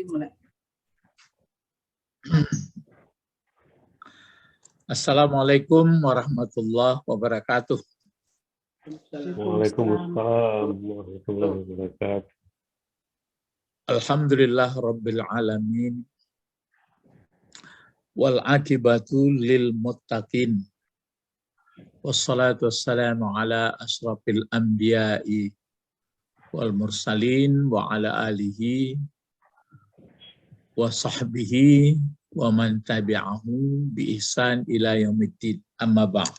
mulai. Assalamualaikum warahmatullahi wabarakatuh. Waalaikumsalam warahmatullahi wabarakatuh. Alhamdulillah rabbil alamin. Wal akibatu lil muttaqin. Wassalatu wassalamu ala asrafil anbiya'i wal mursalin wa ala alihi wa sahbihi wa man tabi'ahu bi ihsan ila yaumiddin. Amma ba'd.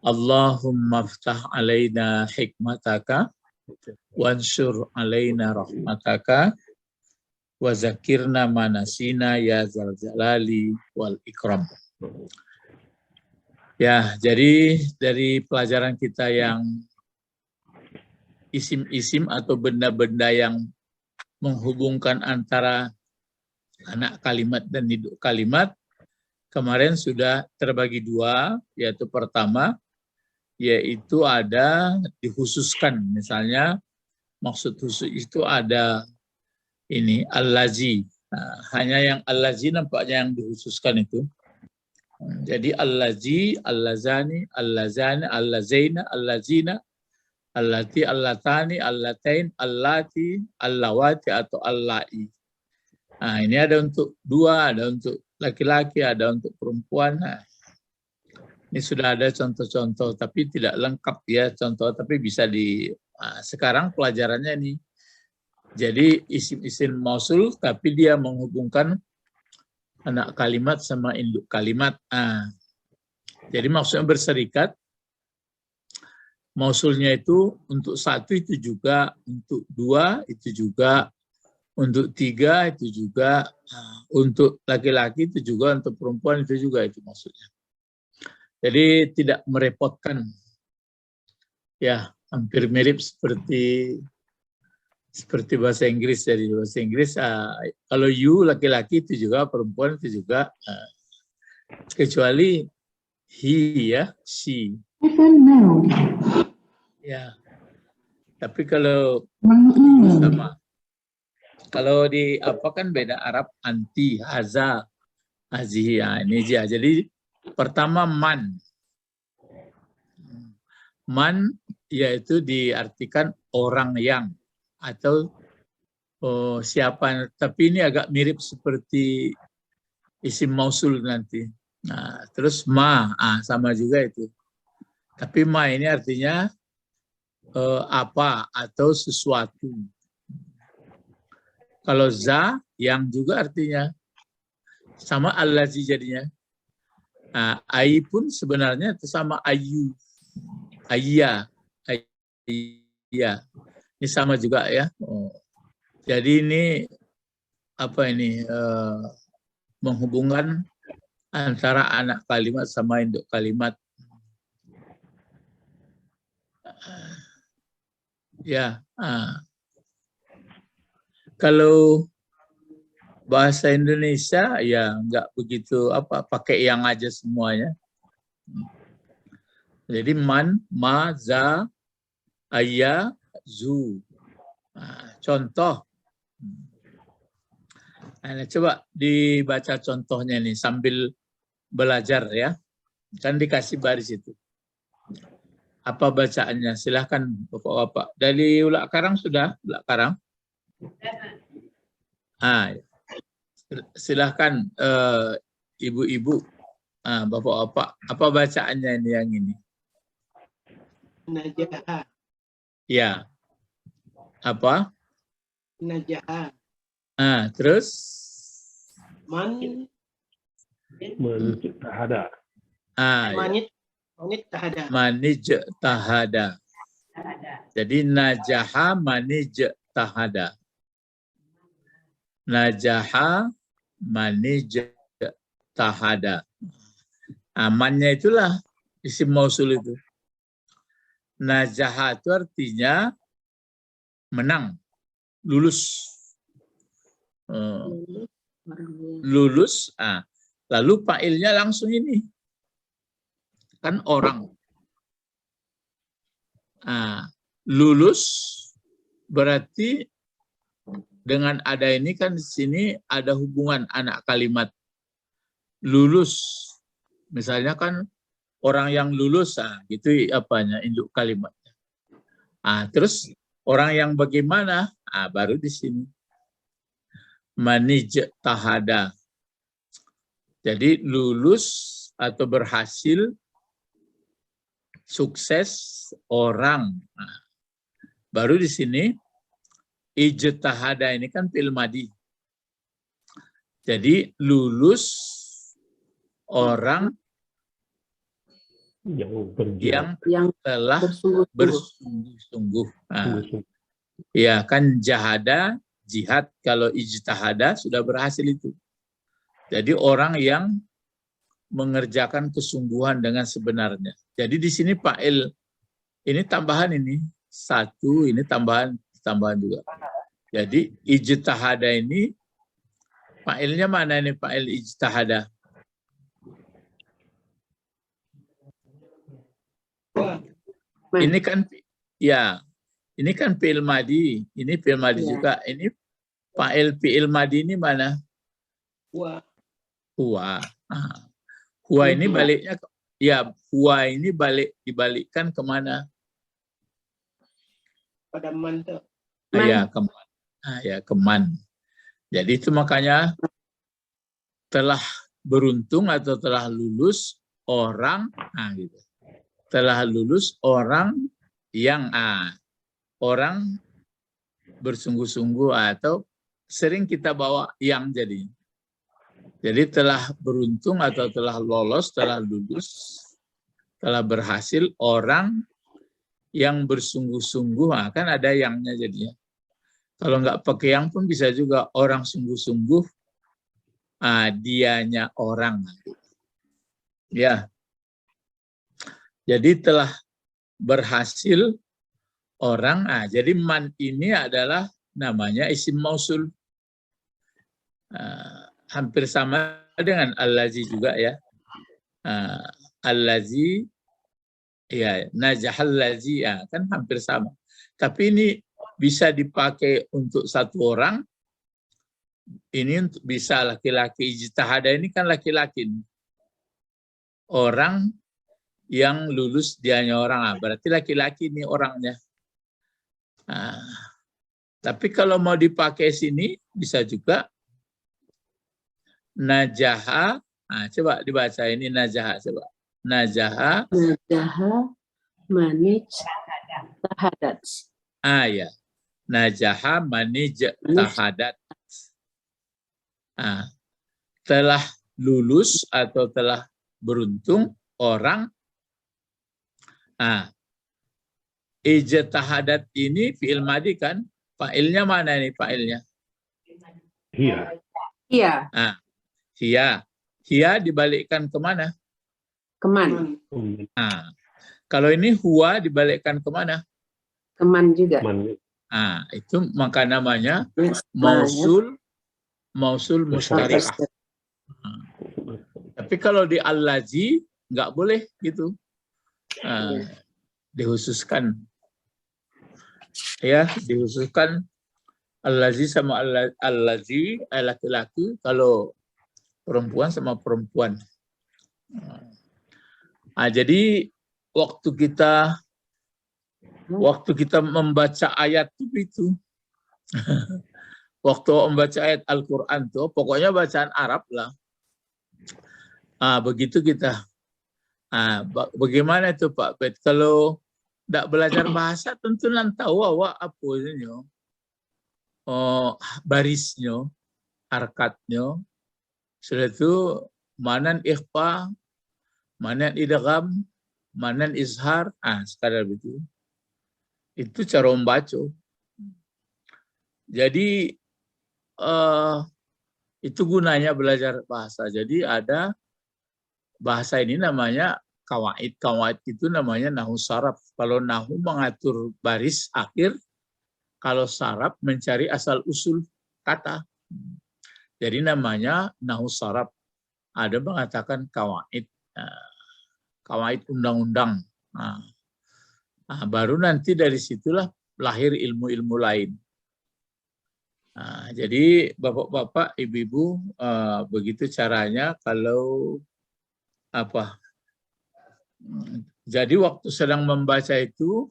Allahumma aftah alaina hikmataka wansur alaina rahmataka wa zakirna manasina ya zal jalali wal ikram. Ya, jadi dari pelajaran kita yang isim-isim atau benda-benda yang menghubungkan antara anak kalimat dan induk kalimat, kemarin sudah terbagi dua, yaitu pertama, yaitu ada dikhususkan, misalnya maksud khusus itu ada ini allazi. Nah, hanya yang allazi nampaknya yang dikhususkan itu. Jadi allazi, allazani, allazana, allazaina, allazina, allati, allatani, allatain, allati, allawati atau allai. Nah, ini ada untuk dua, ada untuk laki-laki, ada untuk perempuan. Nah, ini sudah ada contoh-contoh, tapi tidak lengkap ya contoh, tapi bisa sekarang pelajarannya ini. Jadi isim-isim mausul, tapi dia menghubungkan anak kalimat sama induk kalimat. Jadi maksudnya berserikat. Mausulnya itu untuk satu itu juga, untuk dua itu juga, untuk tiga itu juga, untuk laki-laki itu juga, untuk perempuan itu juga, itu maksudnya. Jadi tidak merepotkan. Ya, hampir mirip seperti bahasa Inggris. Jadi bahasa Inggris, kalau you laki-laki itu juga, perempuan itu juga, kecuali he ya, she. Ya, tapi kalau sama, kalau di apa kan beda Arab, anti, haza, hazihi, ya, ini dia. Jadi pertama man. Man yaitu diartikan orang yang atau siapa, tapi ini agak mirip seperti isim mausul nanti. Nah, terus ma, sama juga itu. Tapi ma ini artinya apa atau sesuatu. Kalau za yang juga artinya sama allazi jadinya. Ai pun sebenarnya itu sama ayu. Ayya. Ayya. Ini sama juga ya. Jadi ini apa ini menghubungkan antara anak kalimat sama induk kalimat. Ya. Kalau bahasa Indonesia ya nggak begitu pakai yang aja semuanya. Jadi man, ma, za, ayya, zu. Contoh. Nah, coba dibaca contohnya nih sambil belajar ya. Kan dikasih baris itu. Apa bacaannya? Silahkan Bapak-Bapak. Dari Ulak Karang sudah? Ulak Karang? Silahkan Ibu-ibu, Bapak-Bapak. Apa bacaannya ini yang ini? Najaha. Ya. Apa? Najaha. Terus? Man. Tahada. Manit tahada. Manij tahada. Jadi najaha manij tahada. Najaha manij tahada. Amannya itulah isim mausul itu. Najaha itu artinya menang, lulus. Lulus, lalu fa'ilnya langsung ini. Kan orang. Lulus berarti dengan ada ini kan di sini ada hubungan anak kalimat lulus. Misalnya kan orang yang lulus, gitu apanya induk kalimatnya. Terus orang yang bagaimana? Baru di sini. Manij tahada. Jadi lulus atau berhasil, sukses orang. Baru di sini ijtahada ini kan fi'il madi. Jadi lulus orang yang telah bersungguh-sungguh. Ya kan jahada, jihad, kalau ijtahada sudah berhasil itu. Jadi orang yang mengerjakan kesungguhan dengan sebenarnya. Jadi di sini fa'il ini tambahan ini satu, ini tambahan juga. Jadi ijtahada ini fa'ilnya mana ini fa'il ijtahada? Ini kan ya, ini kan fi'il madi, ini fi'il madi juga. Ini fa'il fi'il madi ini mana? Huwa. Huwa ini baliknya ya, huwa ini dibalikkan kemana? Pada man. Ya, keman. Ya, keman. Jadi itu makanya telah beruntung atau telah lulus orang, gitu. Telah lulus orang yang orang bersungguh-sungguh, atau sering kita bawa yang jadi. Jadi telah beruntung atau telah lolos, telah lulus, telah berhasil orang yang bersungguh-sungguh. Kan ada yangnya jadinya. Kalau nggak pakai yang pun bisa juga orang sungguh-sungguh, dianya orang. Ya. Jadi telah berhasil orang. Jadi man ini adalah namanya isim mausul. Hampir sama dengan allazi juga ya. Allazi, ya, najahal lazi, kan hampir sama. Tapi ini bisa dipakai untuk satu orang. Ini untuk bisa laki-laki. Ijtihada ini kan laki-laki. Orang yang lulus dianya orang. Berarti laki-laki ini orangnya. Tapi kalau mau dipakai sini bisa juga najaha. Coba dibaca ini najaha, coba. Najaha manij tahadat. Ya. Najaha manij tahadat. Telah lulus atau telah beruntung orang. Ijtahadat ini fi'il madi kan? Fa'ilnya mana nih fa'ilnya? Iya. Iya. Hiya. Hiya dibalikkan kemana? Keman. Kalau ini huwa dibalikkan kemana? Keman juga. Itu maka namanya mausul mustarikah. Tapi kalau di allazi nggak boleh gitu. Dihususkan. Ya, dihususkan allazi sama allazi, laki-laki, kalau perempuan sama perempuan. Jadi waktu kita membaca ayat itu waktu membaca ayat Al-Quran tuh pokoknya bacaan Arab lah. Begitu kita. Bagaimana itu Pak Bet? Kalau tidak belajar bahasa tentu nanti tahu apa ini. Barisnya, harkatnya. Setelah itu manan ikhfa, manan idgham, manan izhar, sekadar begitu. Itu cara membaca. Jadi itu gunanya belajar bahasa. Jadi ada bahasa ini namanya kawaid. Kawaid itu namanya nahu saraf. Kalau nahu mengatur baris akhir, kalau saraf mencari asal usul kata. Jadi namanya nahu saraf. Ada mengatakan kawaid. Kawaid undang-undang. Baru nanti dari situlah lahir ilmu-ilmu lain. Nah, jadi bapak-bapak, ibu-ibu, begitu caranya kalau apa? Jadi waktu sedang membaca itu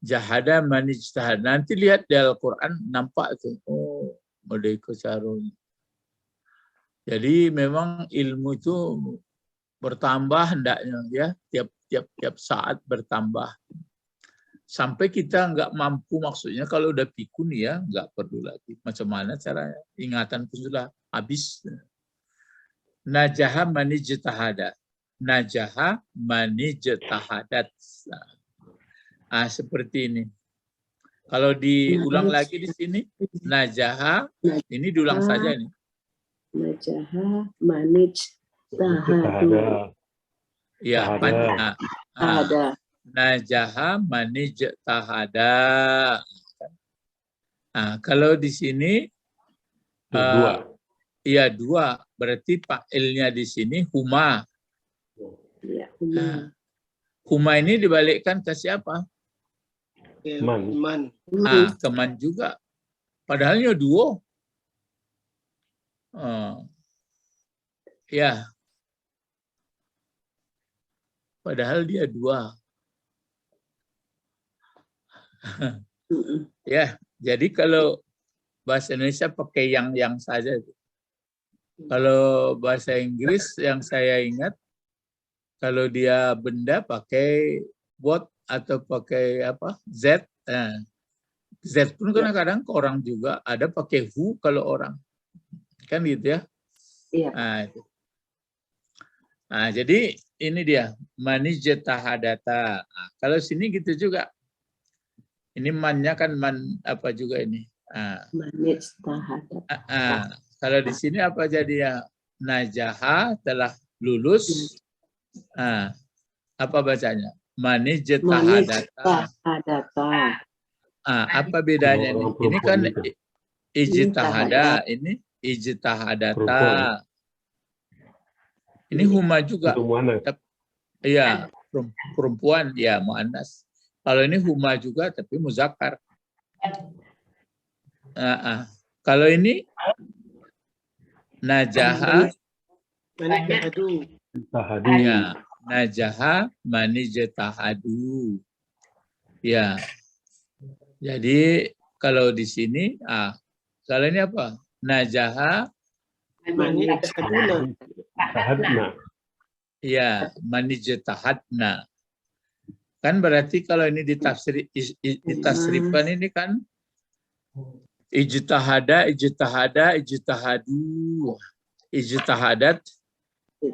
jahada man ijtahad. Nanti lihat di Al-Quran nampak tuh. Oh, Merdeka Carun. Jadi memang ilmu itu bertambah hendaknya ya, tiap saat bertambah. Sampai kita nggak mampu, maksudnya kalau udah pikun ya nggak perlu lagi. Macam mana caranya? Ingatan pun sudah habis. Najaha manijtahada. Najaha manijtahadat. Seperti ini. Kalau diulang lagi di sini, najaha, ini diulang saja ini. Najaha manijtahadu. Ya, Ada. najaha manijtahada. Kalau di sini Dua. Iya, dua. Berarti fa'ilnya di sini huma. Ya, huma. Huma ini dibalikkan ke siapa? Man. Ke man juga. Padahalnya dua. Ya. Padahal dia dua. Ya, jadi kalau bahasa Indonesia pakai yang saja. Kalau bahasa Inggris yang saya ingat, kalau dia benda pakai what atau pakai apa Z. Z pun kadang-kadang ke orang juga ada pakai who kalau orang, kan gitu ya. Iya. Jadi ini dia manijtahadata. Kalau sini gitu juga. Ini mannya kan man apa juga ini. Manijtahadata. Kalau di sini apa jadinya? Najaha telah lulus. Apa bacanya? Manijtahadata. Apa bedanya ini? Ini kan ijtahada, ini ijtahadata. Ini huma juga. Iya, perempuan ya muannas. Kalau ini huma juga tapi muzakkar. Kalau ini najaha manijtahadu. ya, najaha manijtahadu. Ya. Jadi kalau di sini kalau ini apa? Najaha manijtahaduna. Ya, manijtahadna. Kan berarti kalau ini ditasrifkan ini kan ijtahada, ijtahada, ijtahadu, ijtahadat,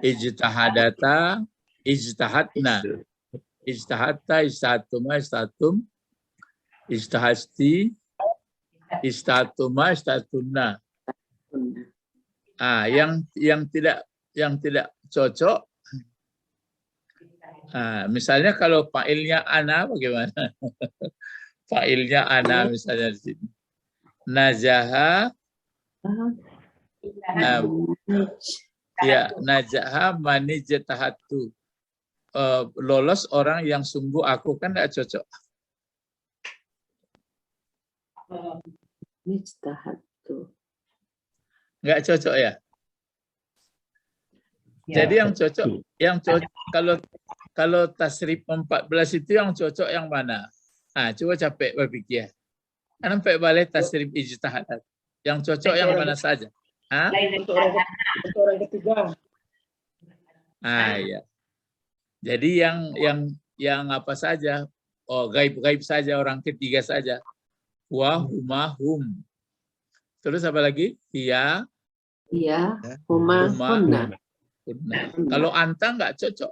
ijtahadata, ijtahadna, ijtahadta, ijtahatuma, ijtahatum, ijtahasti, ijtahatuma, ijtahatunna. Yang tidak cocok. Misalnya kalau fa'ilnya ana bagaimana? Fa'ilnya ana misalnya di sini. Najaha najaha manijtahatu. Lolos orang yang sungguh aku, kan enggak cocok. Enggak cocok ya? Jadi yang cocok kalau tasrif 14 itu yang cocok yang mana? Coba capek berpikir. Kan sampai balik tasrif ijtihadat. Yang cocok yang mana saja? Untuk orang ketiga. Ya. Jadi yang apa saja? Gaib saja, orang ketiga saja. Wa huma hum. Terus apa lagi? Iya, huma, hunna. Kalau anta nggak cocok.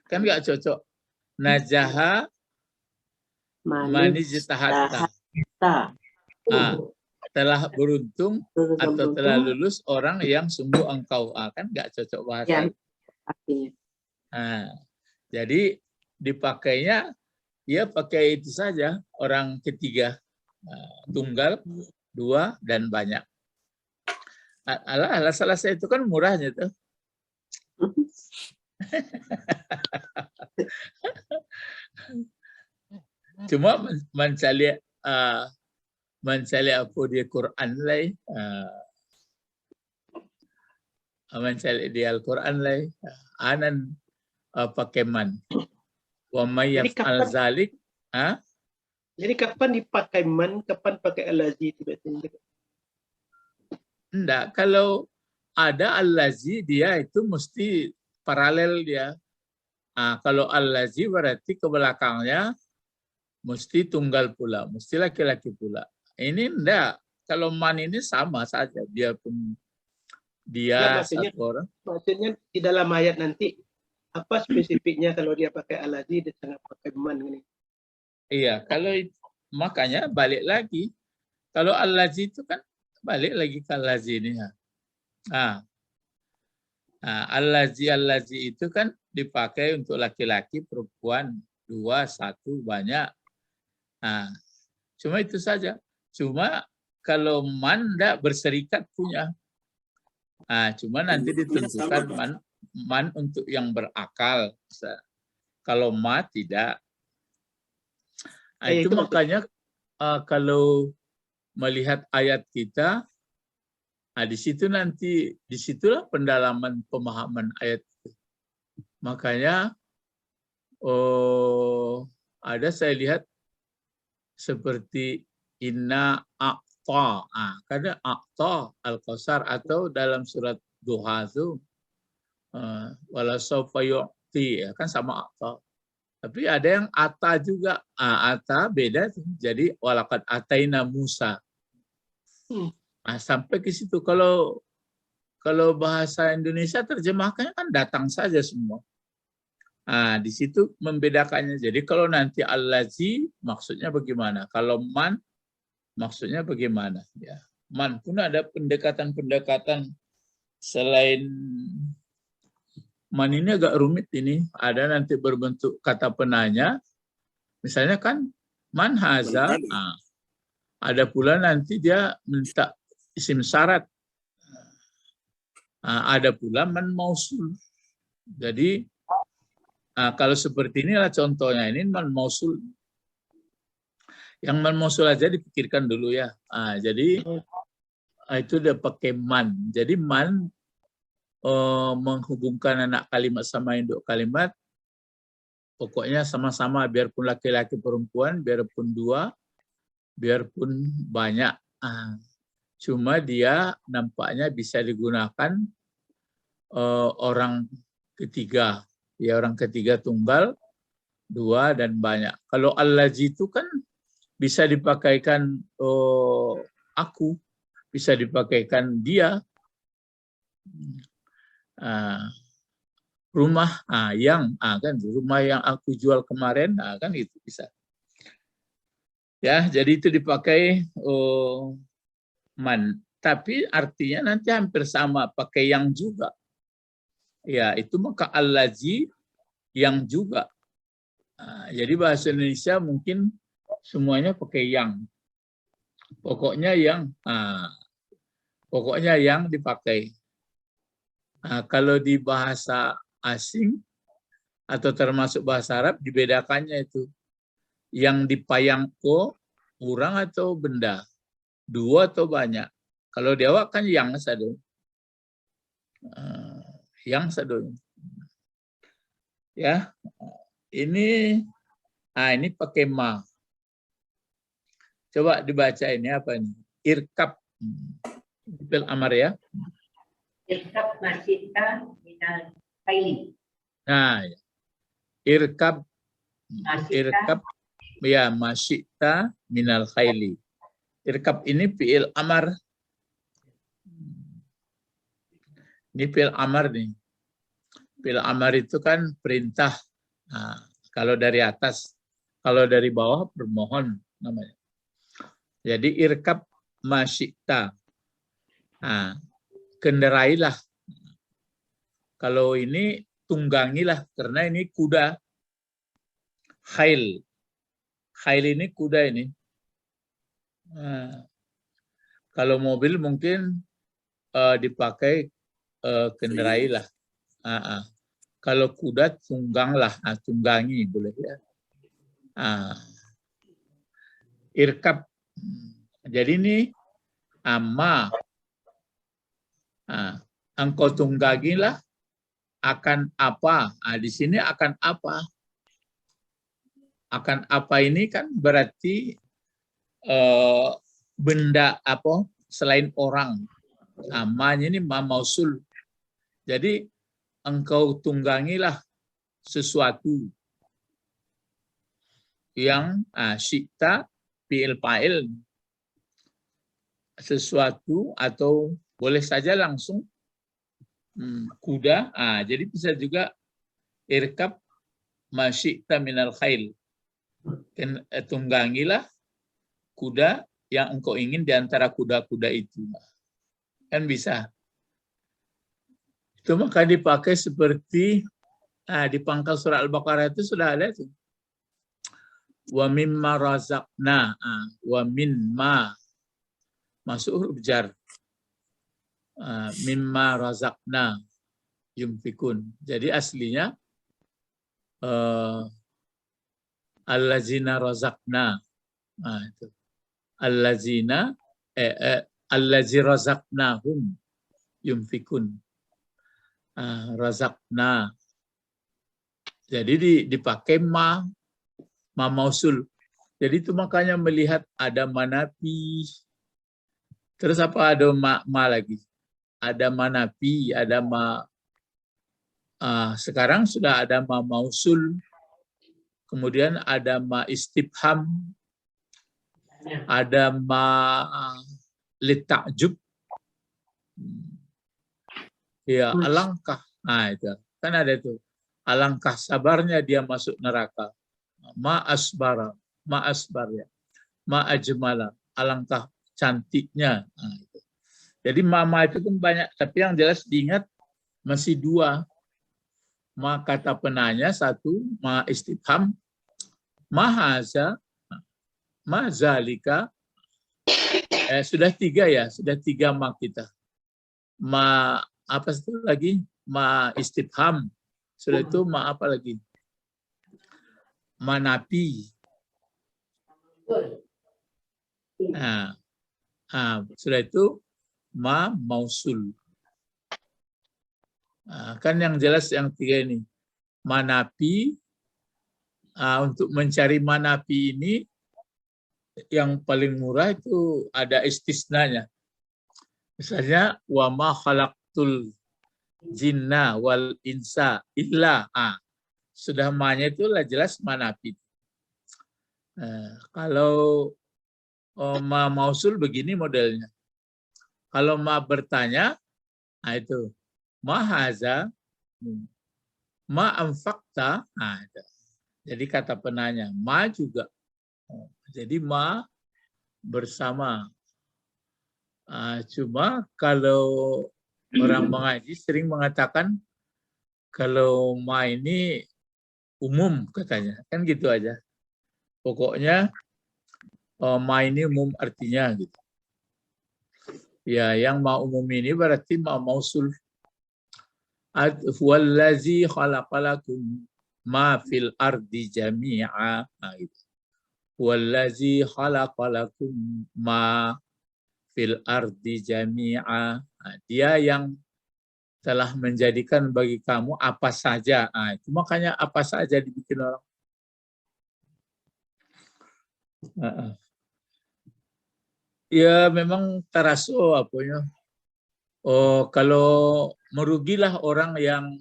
Kan nggak cocok. Najaha manijtahadta. Telah beruntung atau telah lulus orang yang sungguh engkau. Kan nggak cocok bahasa. Jadi dipakainya ya pakai itu saja, orang ketiga. Tunggal, dua, dan banyak. Salah saya itu kan murahnya tuh. Cuma mencari mencari apa di Quran lai, mencari di Al-Quran lai, anan pakai man. Wa may Jadi yaf'al kapan, zalik, jadi kapan dipakai man, kapan pakai allazi itu berarti? enggak, kalau ada allazi dia itu mesti paralel dia. Kalau allazi berarti ke belakangnya mesti tunggal pula, mesti laki-laki pula. Ini enggak, kalau man ini sama saja, dia pun dia maksudnya, satu orang. maksudnya di dalam ayat nanti apa spesifiknya kalau dia pakai allazi dan jangan pakai man ini? Iya, kalau makanya balik lagi. Kalau allazi itu kan balik lagi ke allazi ini. Allazi itu kan dipakai untuk laki-laki, perempuan, 2, 1, banyak. Cuma itu saja. Cuma kalau man enggak berserikat punya. Cuma nanti ditentukan man untuk yang berakal. Kalau ma tidak. Itu makanya kalau melihat ayat kita, di situ nanti, disitulah pendalaman pemahaman ayat itu. Makanya ada saya lihat seperti inna a'ta. Karena a'ta al-Kautsar, atau dalam surat Duha itu wala sawfa yu'ti, kan sama a'ta. Tapi ada yang ata juga. Ata beda. Jadi walaqad ataina Musa. Sampai ke situ. Kalau bahasa Indonesia terjemahkannya kan datang saja semua. Di situ membedakannya. Jadi kalau nanti allazi maksudnya bagaimana? Kalau man maksudnya bagaimana? Ya. Man pun ada pendekatan-pendekatan selain man ini agak rumit ini. Ada nanti berbentuk kata penanya. Misalnya kan man haza. Ada pula nanti dia minta isim syarat. Ada pula man mausul. Jadi kalau seperti inilah contohnya. Ini man mausul. Yang man mausul aja dipikirkan dulu ya. Jadi itu udah pakai man. Jadi man menghubungkan anak kalimat sama induk kalimat, pokoknya sama-sama, biarpun laki-laki perempuan, biarpun 2, biarpun banyak. Cuma dia nampaknya bisa digunakan orang ketiga, ya orang ketiga tunggal, 2 dan banyak. Kalau allazi itu kan bisa dipakaikan aku, bisa dipakaikan dia. Rumah yang kan rumah yang aku jual kemarin, kan itu bisa ya. Jadi itu dipakai man, tapi artinya nanti hampir sama, pakai yang juga ya. Itu maka allazi yang juga. Jadi bahasa Indonesia mungkin semuanya pakai yang, pokoknya yang dipakai. Kalau di bahasa asing atau termasuk bahasa Arab dibedakannya itu. Yang dipayangko orang atau benda, 2 atau banyak. Kalau di awak kan yang satu. Yang satu. Ya. Ini pakai ma. Coba dibaca ini apa ini? Irkab. Fi'il amar ya. Irkab masita minal khayli. Ya. Irkab ya masita minal khayli. Irkab ini fi'il amar. Ini fi'il amar nih. Fi'il amar itu kan perintah. Kalau dari atas, kalau dari bawah bermohon namanya. Jadi irkab masita. Kendarailah. Kalau ini tunggangilah, karena ini kuda. Khail. Khail ini kuda ini. Kalau mobil mungkin dipakai kendarailah. Kalau kuda tungganglah, tunggangi boleh ya. Irkab. Jadi ini ma. Engkau tunggangilah akan apa. Di sini akan apa. Akan apa ini kan berarti benda apa selain orang. Ma-nya ini ma mausul. Jadi engkau tunggangilah sesuatu yang syi'ta fi'il fa'il, sesuatu atau boleh saja langsung kuda. Jadi bisa juga irkab ma syi'ta minal khail. Tunggangilah kuda yang engkau ingin di antara kuda-kuda itu. Kan bisa. Itu maka dipakai seperti di pangkal surah Al-Baqarah itu sudah ada itu. Wa mimma razaqna, wa mimma masuk huruf jar. Mimma razaqna yumfikun. Jadi aslinya allazina razaqna. Itu. Allazina allazi razaqnahum yumfikun. Razaqna. Jadi dipakai ma mausul. Jadi itu makanya melihat ada manapi. Terus apa ada ma lagi? Ada manapi, ada ma. Sekarang sudah ada ma mausul. Kemudian ada ma istifham. Ada ma litakjub. Ya, alangkah. Itu kan ada itu. Alangkah sabarnya dia masuk neraka. Ma asbara, ma asbar ya. Ma ajmala, alangkah cantiknya. Itu. Jadi mama itu kan banyak, tapi yang jelas diingat masih dua. Ma kata penanya satu, ma istifham, ma haza, ma zalika. Sudah tiga ya, sudah tiga ma kita. Ma apa itu lagi? Ma istifham. Sudah itu ma apa lagi? Manapi. Sudah itu ma mausul. Kan yang jelas yang tiga ini. Manapi, untuk mencari manapi ini yang paling murah itu ada istisnanya. Misalnya wa ma khalaqtul jinna wal insa illa. Sudah ma-nya itu lah jelas manapi. Kalau ma mausul begini modelnya. Kalau ma bertanya, itu ma haza, ma anfaqta. Jadi kata penanya, ma juga. Jadi ma bersama. Cuma kalau orang mengaji sering mengatakan kalau ma ini umum katanya, kan gitu aja. Pokoknya ma ini umum artinya gitu. Ya, yang ma umum ini berarti ma mausul. Wallazi khalaqalakum ma fil ardi jami'a. Gitu. Wallazi khalaqalakum ma fil ardi jami'a. Dia yang telah menjadikan bagi kamu apa saja. Itu makanya apa saja dibikin orang. Ya memang taraso apanya. Kalau merugilah orang yang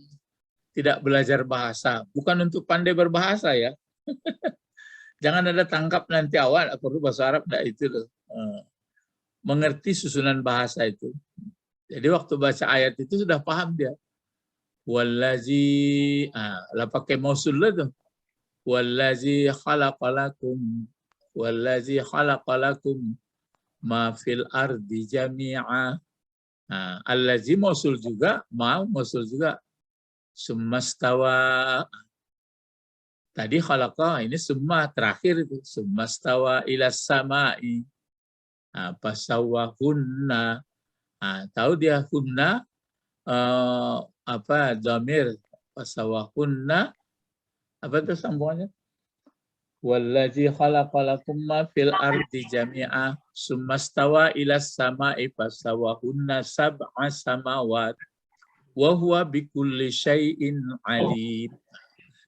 tidak belajar bahasa. Bukan untuk pandai berbahasa ya. Jangan ada tangkap nanti awal aku bahasa Arab enggak itu loh. Mengerti susunan bahasa itu. Jadi waktu baca ayat itu sudah paham dia. Wallazi lah pakai mausul tuh. Wallazi khalaqalakum ma fil ardi jami'a. Allazi mausul juga, ma mausul juga. Summastawa. Tadi khalaqa ini semua terakhir itu. Summastawa ilas sama'i. Pasawahunna. Tahu dia hunna apa dhamir pasawahunna apa itu sambungannya? Wallazi khalaqalakum ma fil ardi jami'a summa stawa ilas sama'i fasawahunna sab'a samawat wa huwa bikulli syai'in alim.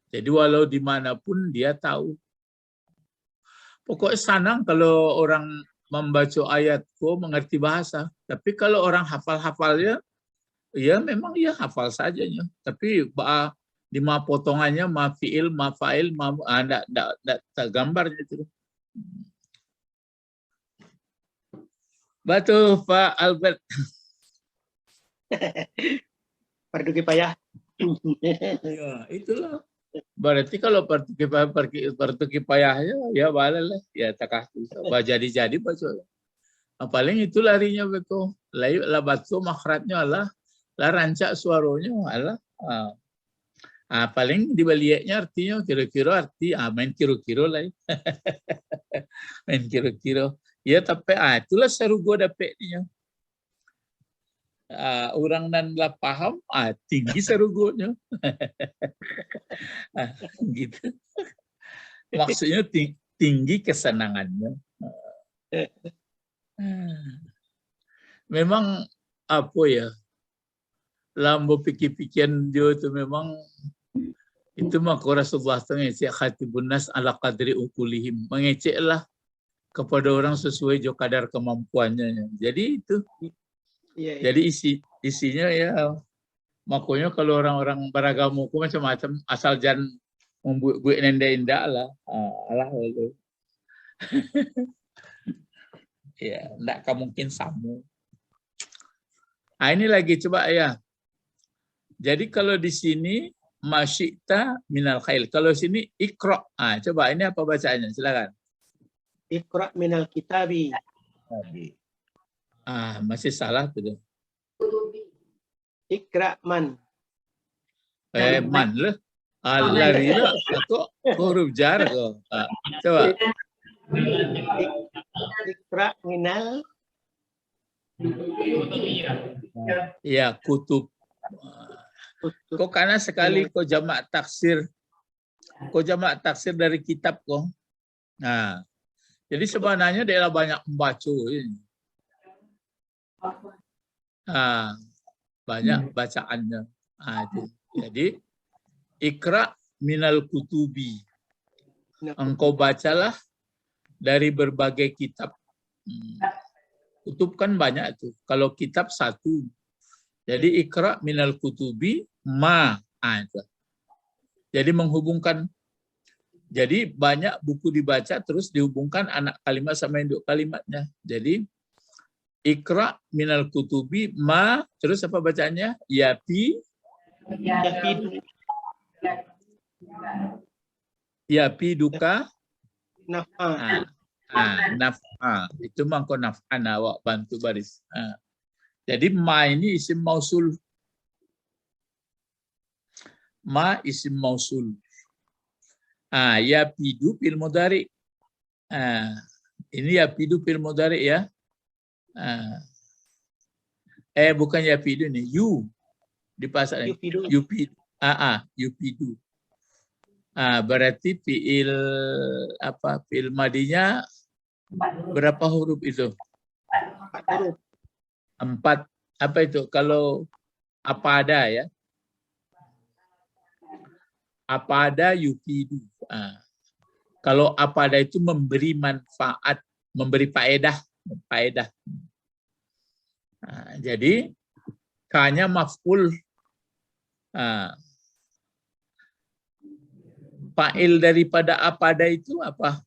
Jadi walau dimanapun dia tahu. Pokoknya senang kalau orang membaca ayatku mengerti bahasa. Tapi kalau orang hafal-hafalnya, ya memang ya hafal sajanya. Tapi di ma potongannya, ma fi'il, ma fa'il, enggak gambarnya itu. Batu Pak Albert. Fardu kifayah. Ya, itulah. Berarti kalau partu kifayahnya ya balalah ya takah jadi baca. Paling itu larinya betul. Lah batu makhrajnya lah rancak suaranya Allah. Paling dibaliaknya artinya kira-kira arti main kira-kira lah. Main kira-kira. Ya tapi itulah seru gua dapetnya. Orang nan lah paham tinggi serugonya. Gitu. Maksudnya tinggi kesenangannya. Memang apa ya? Lambo pikir-pikiran dia itu memang itu mah Rasulullah mengecek khatibun nas ala qadri ukulihim. Mengeceklah kepada orang sesuai jo kadar kemampuannya. Jadi itu. Iya. Jadi isinya ya makanya kalau orang-orang beragama macam-macam asal jangan membuat nenda-nenda lah. Alah itu. Ya, enggak mungkin sama. Ini lagi coba ya. Jadi kalau di sini masyita minal khail. Kalau sini ikra. Coba ini apa bacaannya? Silakan. Ikra minal kitabi. Masih salah tuh. Ikra man. Man lah. Lari lah. Kok huruf jar kok. Coba. Ikra minal. Ya, kutub. Kok karena sekali kok jamak taksir. Kok jamak taksir dari kitab kok. Nah, jadi sebenarnya dia banyak membaca ini. Banyak bacaannya. Jadi ikra minal kutubi. Engkau bacalah dari berbagai kitab. Kutub kan banyak tuh. Kalau kitab satu. Jadi ikra minal kutubi ma. Jadi menghubungkan. Jadi banyak buku dibaca terus dihubungkan anak kalimat sama induk kalimatnya. Jadi ikra minal kutubi ma, terus apa bacanya? Yapi duka naf'a. Naf'a. Itu mangko naf'an awak bantu baris. Jadi ma ini isim mausul. Ma isim mausul. Yapidu fil mudhari. Ini yapidu fil mudhari ya. Bukan yapidu nih, di pasal yupidu. Yupidu. Berarti fiil apa? Fiil madinya berapa huruf itu? 4. Apa itu? Kalau apa ada ya? Apa ada yupidu. Kalau apa ada itu memberi manfaat, memberi faedah. Jadi K-nya maf'ul. Fa'il daripada apa ada itu apa?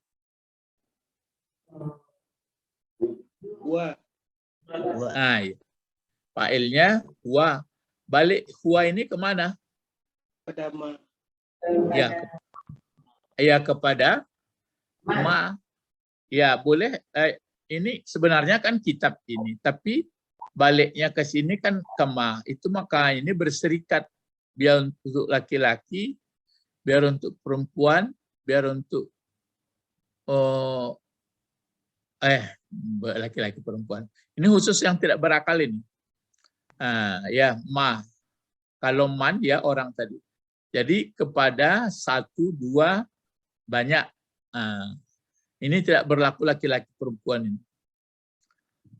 Wa. Fa'ilnya wa. Balik huwa ini kemana? Pada ma. Ya kepada ma. Ya boleh. Ini sebenarnya kan kitab ini, tapi baliknya ke sini kan kema. Itu maka ini berserikat. Biar untuk laki-laki, biar untuk perempuan, biar untuk laki-laki perempuan. Ini khusus yang tidak berakal ini. Ya ma. Kalau man ya orang tadi. Jadi kepada 1, 2 banyak. Ini tidak berlaku laki-laki perempuan ini.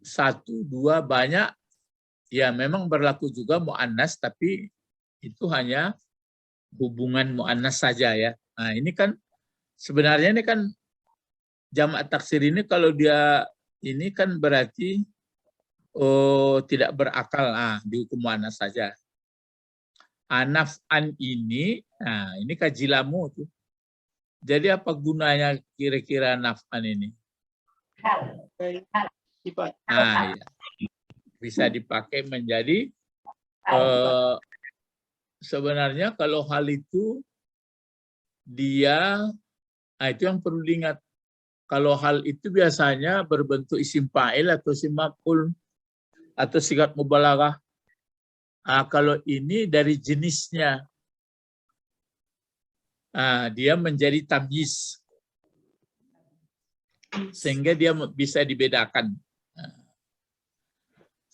1, 2 banyak, ya memang berlaku juga mu'annas, tapi itu hanya hubungan mu'annas saja ya. Nah ini kan sebenarnya ini kan jamak taksir ini kalau dia ini kan berarti tidak berakal, dihukum mu'annas saja. Naf'an ini, ini kajilamu tuh. Jadi apa gunanya kira-kira naf'an ini? Hal. Sifat. Ya. Bisa dipakai menjadi sebenarnya kalau hal itu dia, itu yang perlu diingat. Kalau hal itu biasanya berbentuk isim fa'il atau isim maf'ul atau sigat mubalaghah. Kalau ini dari jenisnya, dia menjadi tamyiz, sehingga dia bisa dibedakan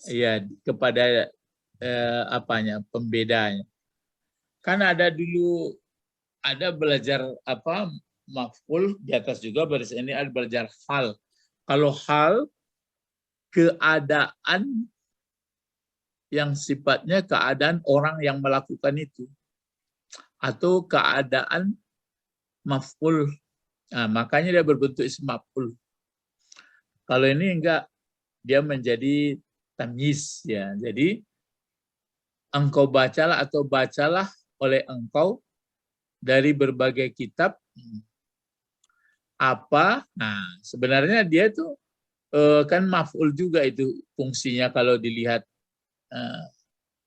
ya kepada pembedanya. Kan ada dulu belajar maf'ul di atas juga, baris ini ada belajar hal. Kalau hal keadaan yang sifatnya keadaan orang yang melakukan itu atau keadaan maf'ul. Makanya dia berbentuk isim maf'ul. Kalau ini enggak, dia menjadi tamyiz ya. Jadi engkau bacalah atau bacalah oleh engkau dari berbagai kitab apa. Sebenarnya dia tuh kan maf'ul juga itu fungsinya kalau dilihat.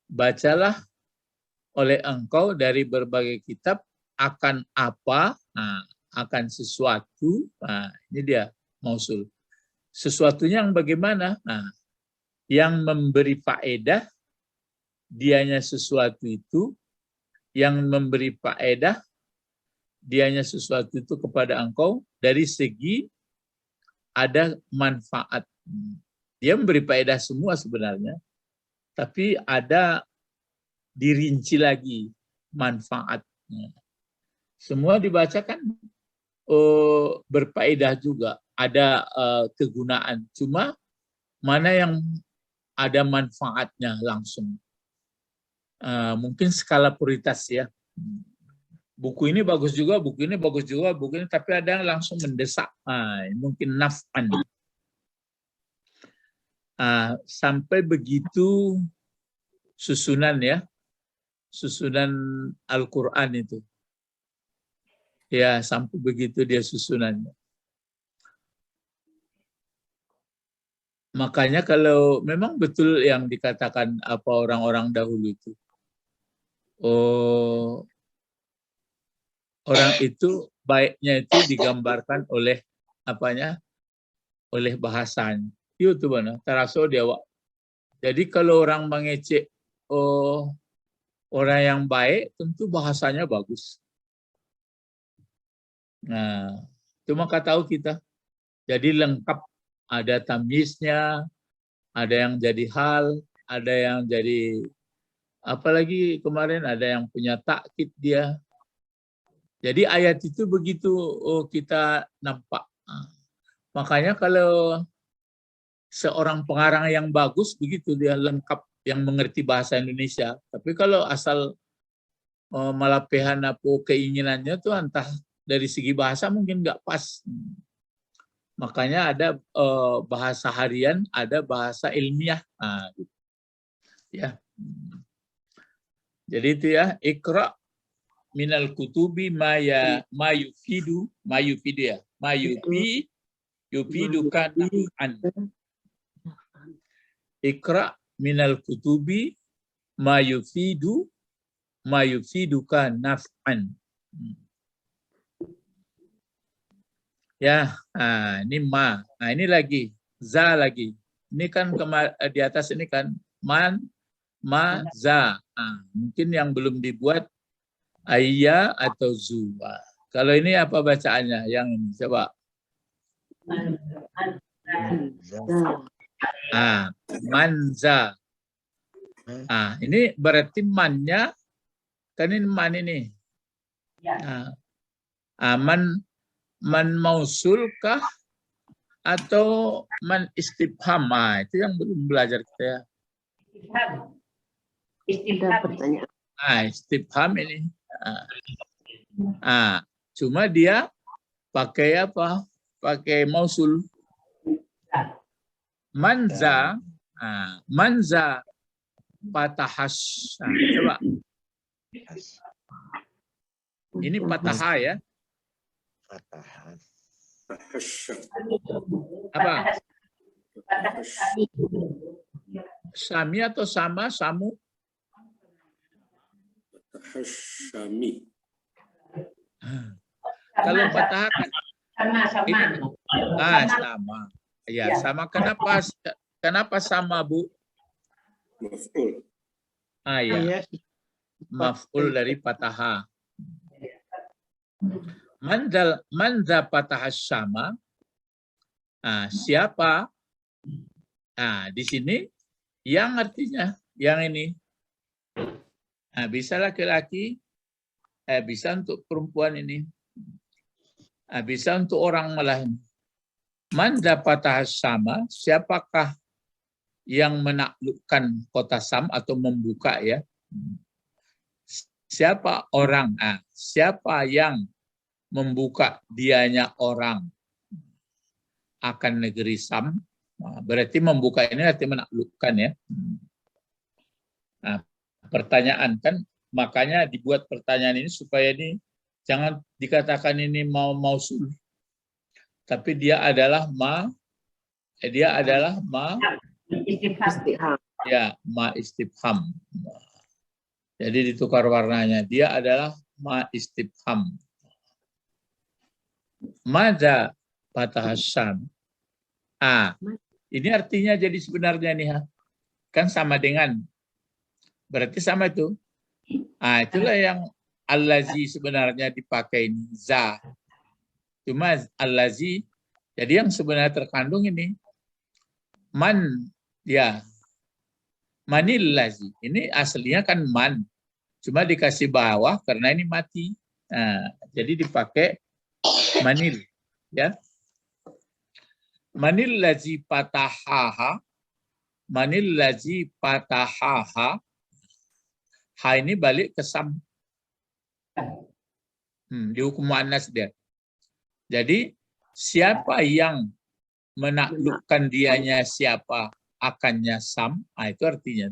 Bacalah oleh engkau dari berbagai kitab akan apa, akan sesuatu. Ini dia mausul. Sesuatunya yang bagaimana? Yang memberi faedah, dianya sesuatu itu, yang memberi faedah, dianya sesuatu itu kepada engkau dari segi ada manfaat. Dia memberi faedah semua sebenarnya, tapi ada dirinci lagi manfaatnya. Semua dibacakan berfaedah juga, ada kegunaan. Cuma mana yang ada manfaatnya langsung. Mungkin skala prioritas ya. Buku ini bagus juga, buku ini bagus juga, buku ini, tapi ada yang langsung mendesak. Mungkin naf'an. Sampai begitu susunan ya, susunan Al-Quran itu. Ya, sampai begitu dia susunannya. Makanya kalau memang betul yang dikatakan orang-orang dahulu itu, orang itu baiknya itu digambarkan oleh oleh bahasanya. Itu benar, teraso dia. Jadi kalau orang mengecek orang yang baik, tentu bahasanya bagus. Nah, cuma tahu kita. Jadi lengkap, ada tamyiznya, ada yang jadi hal, ada yang jadi apalagi kemarin ada yang punya takkid dia. Jadi ayat itu begitu kita nampak. Makanya kalau seorang pengarang yang bagus begitu dia lengkap, yang mengerti bahasa Indonesia. Tapi kalau asal malapehan keinginannya tuh entah dari segi bahasa mungkin nggak pas. Makanya ada bahasa harian, ada bahasa ilmiah. Gitu. Ya. Jadi itu ya, ikra minal kutubi ma yufidu ya. Ma yufidu kana'an. Ikra minal kutubi ma yufidu kan naf'an. Ya, ini ma. Nah, ini lagi za lagi. Ini kan di atas ini kan man, ma, za. Mungkin yang belum dibuat ayya atau zu. Kalau ini apa bacaannya? Yang ini coba. Manza. Ini berarti mannya kan ini man ini. Man man mausul kah atau man istifham? Itu yang belum belajar kita ya. Istifham. Ada Istifham. pertanyaan. Istifham ini. Cuma dia pakai apa? Pakai mausul. Manza, manza patahas. Coba. Ini patahah ya. Fatahan. Apa? Sami atau sama, samu? Hashami. Kalau patahah kan Sama-sama. sama. Ya, sama. Kenapa sama, Bu? Maf'ul. Ya. Ayat Maf'ul dari patahah. Manza patahas sama. Siapa? Di sini yang artinya yang ini. Bisa laki-laki, bisa untuk perempuan ini. Bisa untuk orang malah. Manza patahas sama, siapakah yang menaklukkan kota Sam atau membuka ya? Siapa orang? Siapa yang membuka dianya orang akan negeri Sam? Berarti membuka ini arti menaklukkan ya. Pertanyaan kan, makanya dibuat pertanyaan ini supaya ini jangan dikatakan ini mausul, tapi dia adalah Istifham. ya ma istifham. Jadi ditukar warnanya. Dia adalah ma istifham. Madza patahasam. Ini artinya jadi sebenarnya nih kan sama dengan, berarti sama itu. Itulah yang allazi sebenarnya dipakai ini za. Cuma allazi, jadi yang sebenarnya terkandung ini man ya. Manil lazi. Ini aslinya kan man. Cuma dikasih bawah karena ini mati. Jadi dipakai manil ya. Manil lazi patahaha. Manil lazi patahaha. Ha ini balik ke sam. Di hukum muannas dia. Jadi siapa yang menaklukkan dianya siapa akannya sam, itu artinya.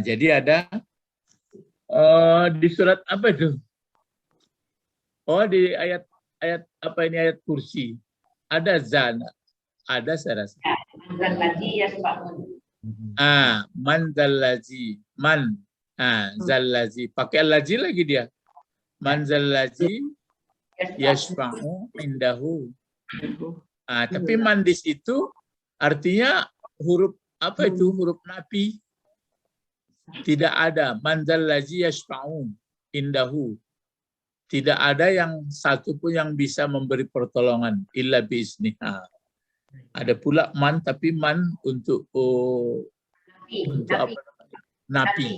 Jadi ada di surat apa itu? Di ayat apa ini, ayat kursi. Ada zana. Ada saya rasa. Man zallazi. Man. Zallazi. Pakai allazi lagi dia. Man zallazi yashfa'u indahu. Tapi man di situ artinya huruf apa itu? Huruf nafi. Tidak ada. Man zallazi yashfa'u indahu. Tidak ada yang satu pun yang bisa memberi pertolongan illa biizniha. Ada pula man, tapi man untuk apa namanya? Napi.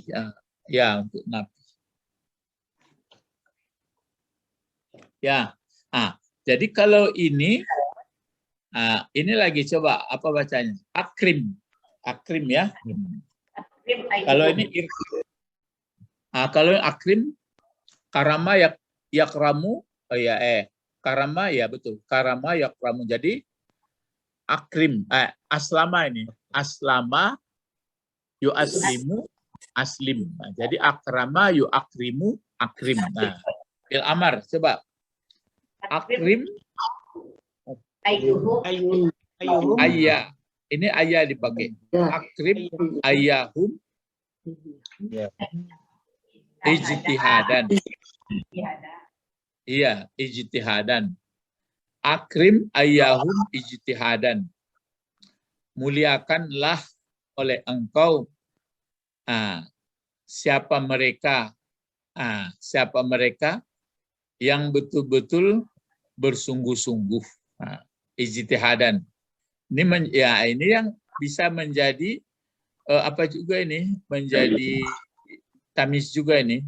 Ya, untuk napi. Ya. Jadi kalau ini lagi coba apa bacanya? Akrim. Akrim ya. Kalau ini kalau akrim karama yakramu, karama ya betul. Karama yakramu. Jadi akrim, aslama ini. Aslama yu'aslimu aslim. Jadi akrama yu'akrimu akrim. Fil amar, coba. Akrim ayya. Ini ayya dipakai. Akrim ayyahum ijtihadan. Iya, ijtihadan. Akrim ayyahum ijtihadan. Muliakanlah oleh engkau siapa mereka yang betul-betul bersungguh-sungguh. Ijtihadan. Ini yang bisa menjadi apa juga ini? Menjadi tamis juga ini.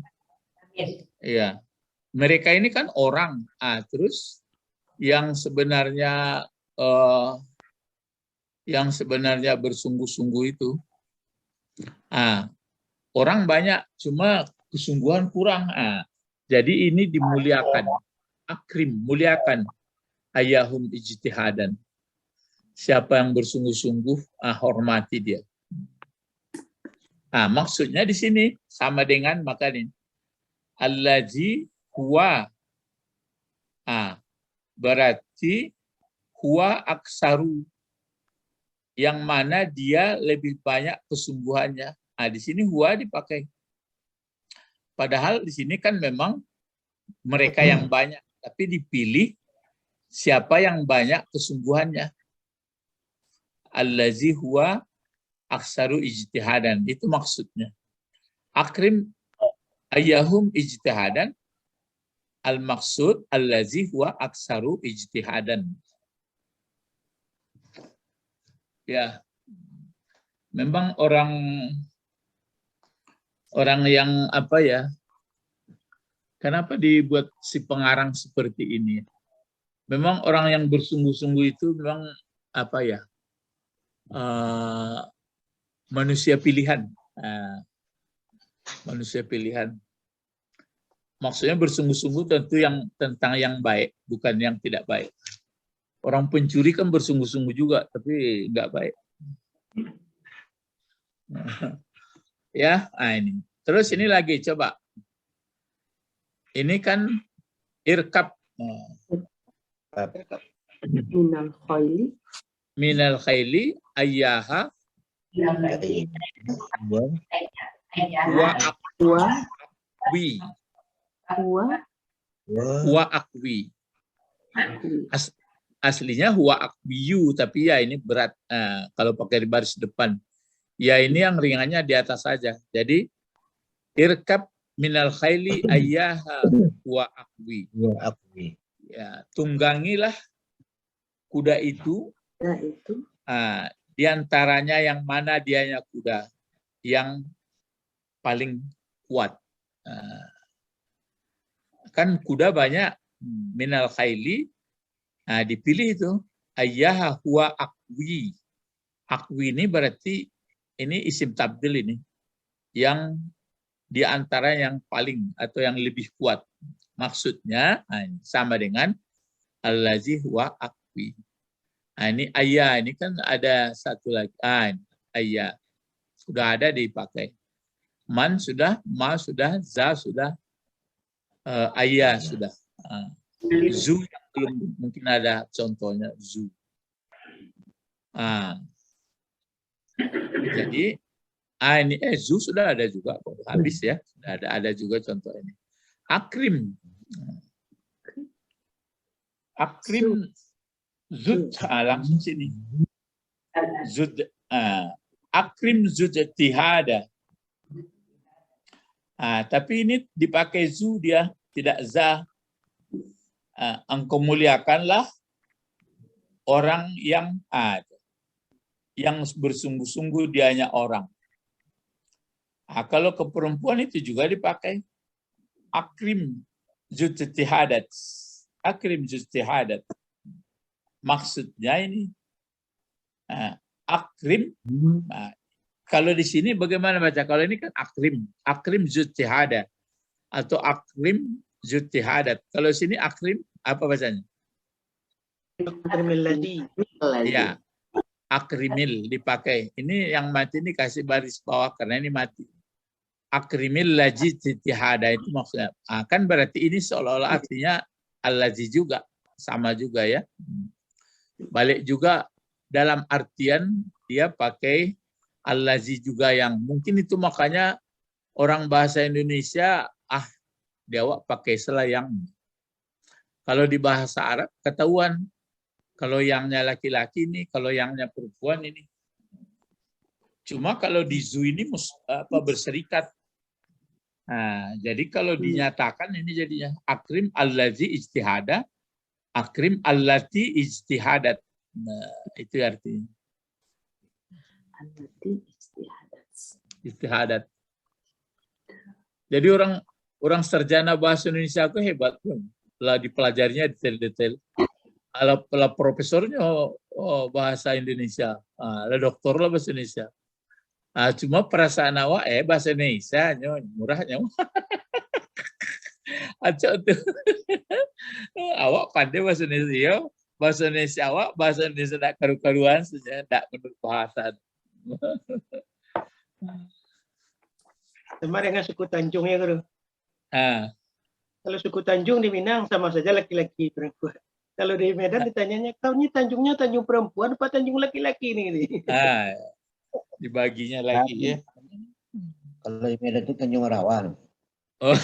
Yes. Iya. Mereka ini kan orang. Terus yang sebenarnya bersungguh-sungguh itu orang banyak, cuma kesungguhan kurang. Jadi ini dimuliakan. Akrim, muliakan. Ayahum ijtihadan. Siapa yang bersungguh-sungguh, hormati dia. Maksudnya di sini sama dengan makanya allazi huwa. Berarti huwa aksaru. Yang mana dia lebih banyak kesungguhannya. Di sini huwa dipakai. Padahal di sini kan memang mereka yang banyak, tapi dipilih siapa yang banyak kesungguhannya. Allazi huwa aksaru ijtihadan. Itu maksudnya. Akrim ayahum ijtihadan. Al-maksud allazi huwa aksaru ijtihadan. Ya. Memang orang yang kenapa dibuat si pengarang seperti ini? Memang orang yang bersungguh-sungguh itu memang manusia pilihan. Manusia pilihan. Maksudnya bersungguh-sungguh tentu tentang yang baik, bukan yang tidak baik. Orang pencuri kan bersungguh-sungguh juga, tapi nggak baik. Ya, ini. Terus ini lagi, coba. Ini kan irkab. Minal khayli ayyaha wa akwi. Aslinya huwa akwiyu, tapi ya ini berat. Kalau pakai baris depan. Ya ini yang ringannya di atas saja. Jadi irkab minal khayli ayyaha wa akwi. Ya, tunggangilah kuda itu. Di antaranya yang mana dianya kuda yang paling kuat. Kan kuda banyak. Minal khayli. Dipilih itu ayyaha huwa akwi. Akwi ini berarti ini isim tabdil ini yang di antara yang paling atau yang lebih kuat. Maksudnya sama dengan allazi huwa akwi. Ini ayah, ini kan ada satu lagi. Ayah sudah ada dipakai. Man sudah, ma sudah, za sudah, ayah sudah. Zu yang belum mungkin ada contohnya zu. Jadi ini zu sudah ada juga, habis ya, sudah ada juga contoh ini. Akrim, akrim zud, langsung sini. Zud, akrim zud tihada. Tapi ini dipakai zu dia, tidak za. Engkau muliakanlah orang yang ada. Yang bersungguh-sungguh dianya orang. Kalau ke perempuan itu juga dipakai. Akrim zutihadat. Akrim zutihadat. Maksudnya ini. Akrim. Kalau di sini bagaimana baca? Kalau ini kan akrim. Akrim zutihadat. Atau akrim zutihadat. Kalau sini akrim, apa bacanya? Akrimil ladzi. Ya. Akrimil dipakai. Ini yang mati ini kasih baris bawah karena ini mati. Akrimil laji titihada itu maksudnya. Kan berarti ini seolah-olah artinya al-laji juga. Sama juga ya. Balik juga dalam artian dia pakai al-laji juga yang mungkin itu makanya orang bahasa Indonesia dia pakai selayang. Kalau di bahasa Arab ketahuan. Kalau yangnya laki-laki ini, kalau yangnya perempuan ini. Cuma kalau di zu ini berserikat. Jadi kalau dinyatakan ini jadinya akrim allazi ijtihada, akrim allati ijtihadat. Itu artinya. Ijtihadat. Jadi orang orang sarjana bahasa Indonesia aku hebat tuh. Lah dipelajarinya detail-detail. Lah profesornya bahasa Indonesia. Lah doktor lah bahasa Indonesia. Cuma perasaan awak bahasa Indonesia murahnya. Acok tuh. Awak pandai bahasa Indonesia. Bahasa Indonesia awak, bahasa Indonesia tak karu-karuan saja, tak menurut bahasa. Sama dengan suku Tanjung ya, Guru. Kalau suku Tanjung di Minang sama saja laki-laki perempuan. Kalau di Medan ditanyanya, kau ini Tanjungnya Tanjung perempuan apa Tanjung laki-laki nih? Dibaginya lagi ya. Kalau di Medan itu Tanjung Rawan. Oh,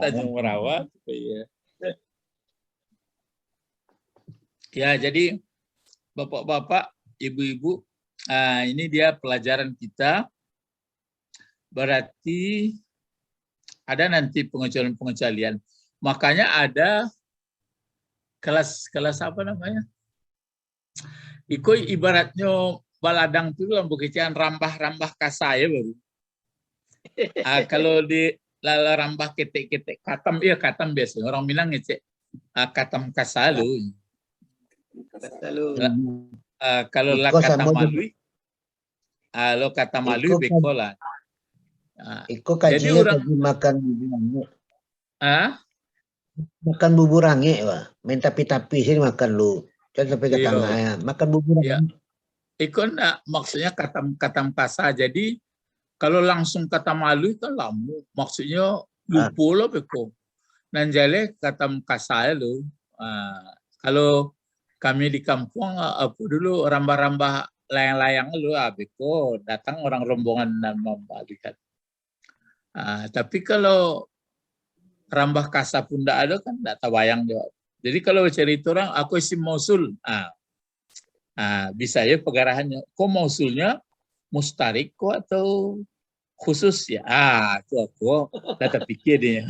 Tanjung Merawat. Ya. Ya, jadi bapak-bapak, ibu-ibu, ini dia pelajaran kita. Berarti ada nanti pengecualian-pengecualian. Makanya ada kelas apa namanya? Iko ibaratnya baladang itu dalam bukitian rambah-rambah kasaya baru. Kalau di lala rambah ketek-ketek katam, iya katam biasa. Orang Minang ngecek katam kasalu. Kalau lah kata malui, lo kata malui bekola. Iko kajian kaji makan bubur angge. Makan bubur angge, wah. Main tapi-tapi sini makan lu. Jangan sampai ke tengah ya. Makan bubur angge. Iko enggak maksudnya katam kasa. Jadi kalau langsung kata malui kan lamu. Maksudnya lupa lo beko. Nanjale katam kasa lo. Kalau kami di kampung apa dulu rambah-rambah layang-layang lu beko datang orang rombongan dan membalikan. Tapi kalau rambah kasa pun tidak ada kan tidak tabayang dia. Jadi kalau cerita orang aku isi mausul, bisa ya pegarahannya. Kok mausulnya mustarik kok atau khusus ya? Itu aku dah terpikir dia.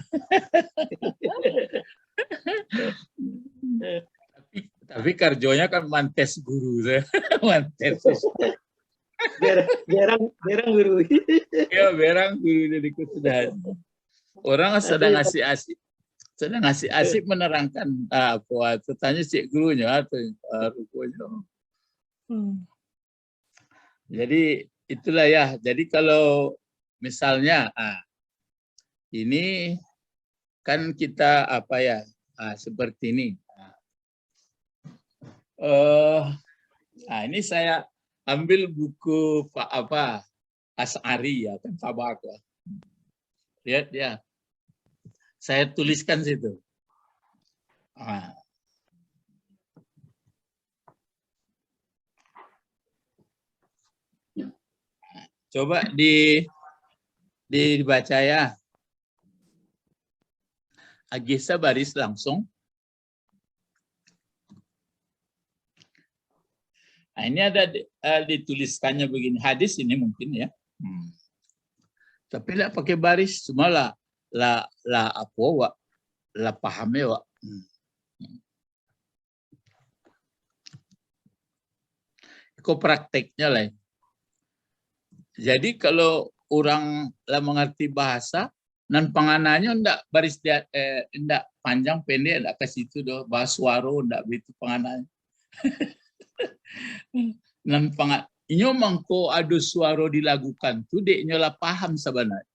Tapi kerjonya kan mantes guru saya. Mantes. Berang guru. Ya, berang guru dari kesudahan. Orang sedang ngasih asik menerangkan apa tanya si gurunya atau rupanya. Jadi itulah ya. Jadi kalau misalnya ini kan kita apa ya seperti ini. Ini saya ambil buku Pak Asy'ari ya kan Tabak. Lihat ya. Saya tuliskan situ. Coba dibaca ya. Agisa baris langsung. Ini ada dituliskannya begini, hadis ini mungkin ya. Tapi lah pakai baris, semua lah pahamnya wa. Itu prakteknya lah. Jadi kalau orang lah mengerti bahasa, dan pengananya enggak baris enggak panjang pendek enggak ke situ doh, bahasa suaro enggak begitu pengananya. Nan inyo mangko ado suara dilakukan tu dek nyola paham sebenarnya.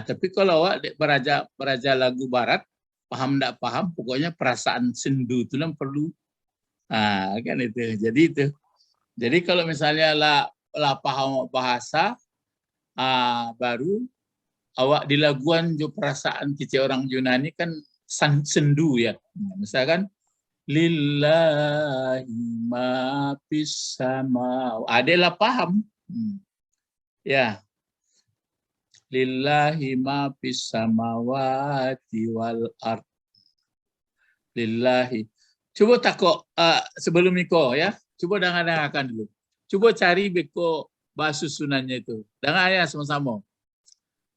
Tapi kalau awak dek beraja lagu barat paham ndak paham pokoknya perasaan sendu itu yang perlu. Kan itu. Jadi kalau misalnya lah paham bahasa baru awak dilaguan jo perasaan kece orang Yunani kan sendu ya. Misalkan lillahi ma fis sama. Adalah paham. Ya. Lillahi ma fis samawati wal ard. Lillahi. Coba takok sebelum iko ya. Coba dengarkan dulu. Coba cari beko bahasa sunannya itu. Dengar ya sama-sama.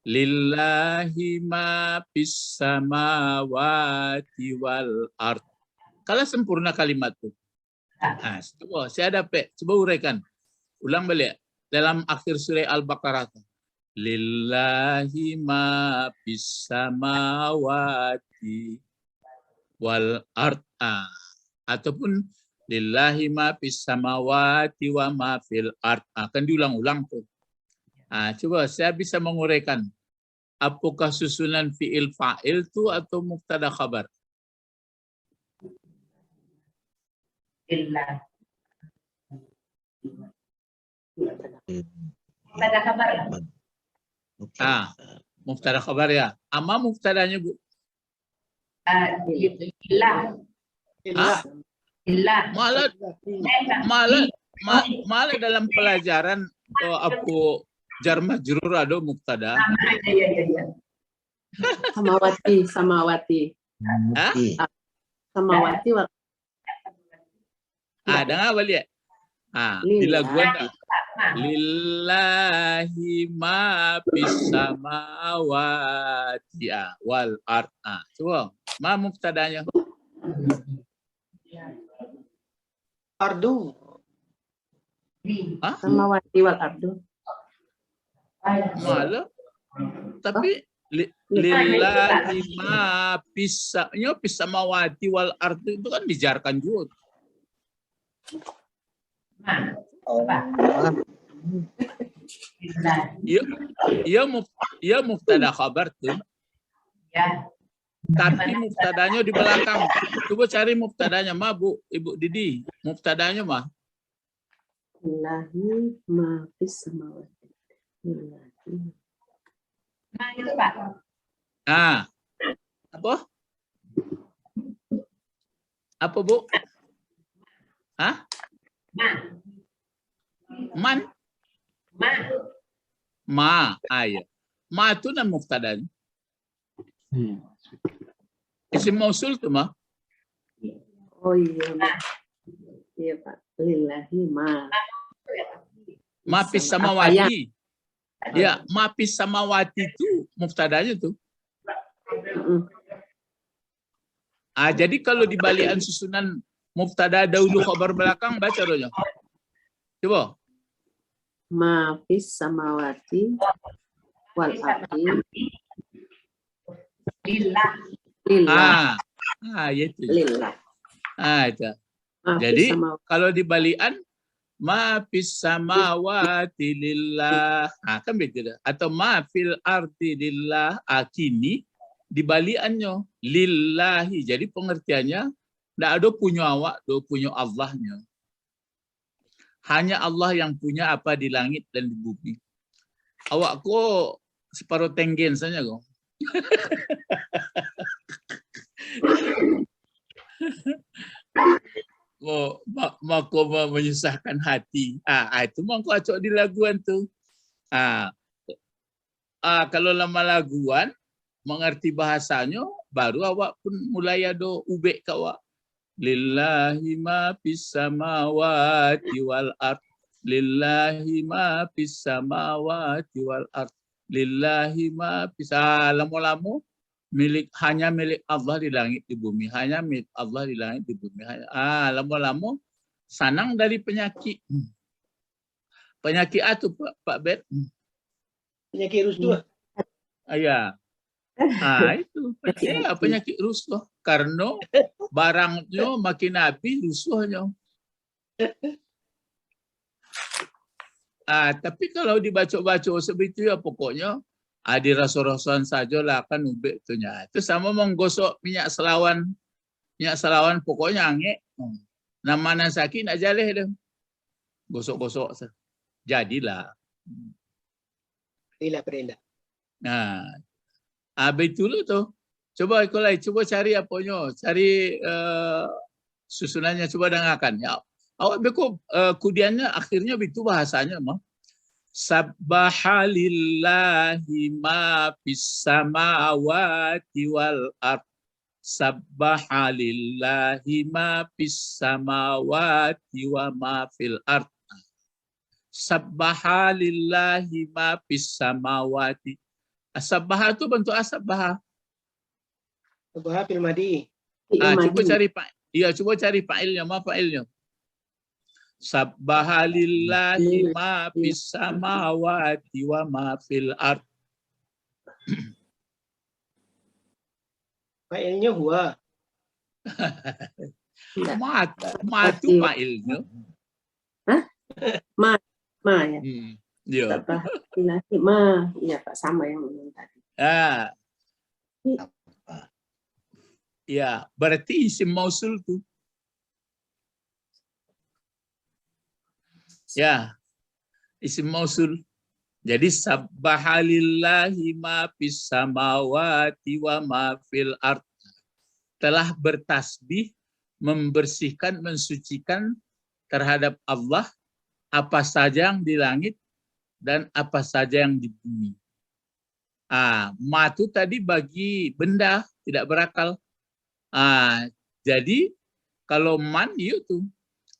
Lillahi ma fis samawati wal ard. Kalau sempurna kalimat itu. Coba saya ada coba uraikan. Ulang balik dalam akhir surah Al-Baqarah. lillahi ma fis samawati wal ard. Ataupun lillahi ma fis samawati wa ma fil ard. Akan diulang-ulang tuh. Coba saya bisa menguraikan. Apakah susunan fi'il fa'il itu atau mubtada khabar? Lillah. Mubtada khabar. Mubtada khabar ya. Ama mubtadanya Bu? Lillah. Lillah. Malah dalam pelajaran aku jar majrur ada mubtada. Iya. Samawati. Hah? Samawati. Ada nggak balik? Di laguan lillahi ma fis samawati wal ard. Coba, ma mubtadanya? Ardu. Samawati wal ardu. Malah. Tapi lillahi ma fis samawati wal ard itu kan dijarkan juga. Iya mubtada khabar tuh. Ya. Tapi mubtadanya di belakang. Coba cari mubtadanya mah Bu, Ibu Didi. Mubtadanya mah. Lillahi ma fis samawati. Lillahi. Itu Pak. Apa? Apa Bu? Man? Ma. Ya. Ma itu nama mubtadanya. Isim mausul tuh mah. Oh iya, Pak. Iya, Pak. Lillahi ma. Ma fis samawati. Ya, ma fis samawati itu mubtadanya tuh. Jadi kalau di balian susunan mubtada dahulu khabar belakang baca dulu. Coba. Ma fis samawati wal ardi. Lillah. Itu. Lillah. Itu. Jadi kalau di balian ma fis samawati lillah. Kan begitu. Atau ma fil ardi lillah. Kini di baliannya lillahi. Jadi pengertiannya tidak ada punya awak, ada punya Allahnya. Hanya Allah yang punya apa di langit dan di bumi. Awak kok separuh tenggen saja kok. Maka menyusahkan hati. Itu mangko acok di laguan tuh. Kalau lama laguan mengerti bahasanya, baru awak pun mulai ada ubek ke awak. Lillahi ma fis samawati wal ard. Lillahi ma fis samawati wal ard. Lillahi ma fis. Lama-lama hanya milik Allah di langit di bumi. Hanya milik Allah di langit di bumi. Lama-lama sanang dari penyakit. Penyakit itu Pak Bet. Penyakit rusduh. Iya. Itu penyakit rusuh karena barangnya makin habis rusuhnya. Tapi kalau dibaca-baca seperti itu ya pokoknya di rasa-rasaan saja lah akan ubek itunya. Itu sama menggosok minyak selawan pokoknya angin. Nama sakit nak jaleh dah. Gosok-gosok jadilah. Inilah perintah. Betul tuh. Coba cari apanya, cari susunannya, coba dengarkan. Ya, awak beko kudiannya akhirnya itu bahasanya mah. Sabbaha lillahi ma fis samawati wal ard. Sabbaha lillahi ma fis samawati wa ma fil ard. Sabbaha lillahi ma fis samawati. Asabbaha itu bentuk asabbaha. Sabbaha fil madi. Coba cari fa'ilnya, ma fa'ilnya. Sabbahalillahi ma fis samawati wa ma fil ard. Fa'ilnya huwa. Ma itu fa'ilnya. Hah? Ma ya. Ya. Sabbahalillahi ma. Iya Pak, sama yang tadi. Ya, berarti isim mausul tuh. Ya, isim mausul. Jadi sabbahalillahi ma fis samawati wa ma fil ard. Telah bertasbih, membersihkan, mensucikan terhadap Allah apa saja yang di langit dan apa saja yang di bumi. Ma itu tadi bagi benda tidak berakal. Jadi kalau man itu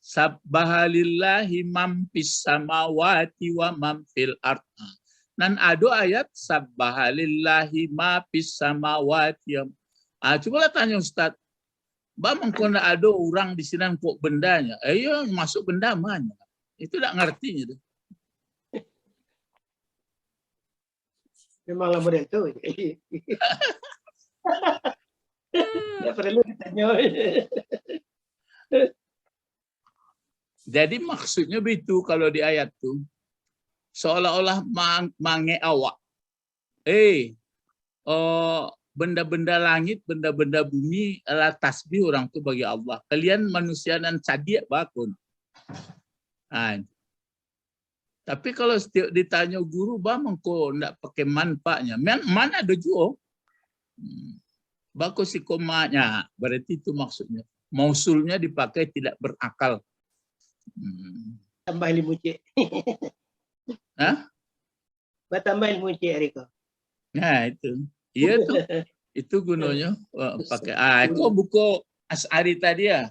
sabbahalillahi man fis samawati wa man fil ard. Dan ada ayat sabbahalillahi ma fis samawati. Coba tanya Ustaz. Mengko ada orang di sini kok bendanya. Ayo masuk benda mana? Itu tidak ngerti itu. Memang lama itu. Tidak perlu ditanya. Jadi maksudnya begitu kalau di ayat itu. Seolah-olah mange awak. Benda-benda langit, benda-benda bumi adalah tasbih orang itu bagi Allah. Kalian manusia dan cadia bakun. Tapi kalau setiap ditanya guru, mengko enggak pakai manfaatnya. Mana ada juga. Baku si komanya, berarti itu maksudnya. Mausulnya dipakai tidak berakal. Tambah ilmu cik. Tambah ilmu cik, Riko. Nah itu. Iya tuh. Itu gunanya pakai. Itu buku Asy'ari tadi ya.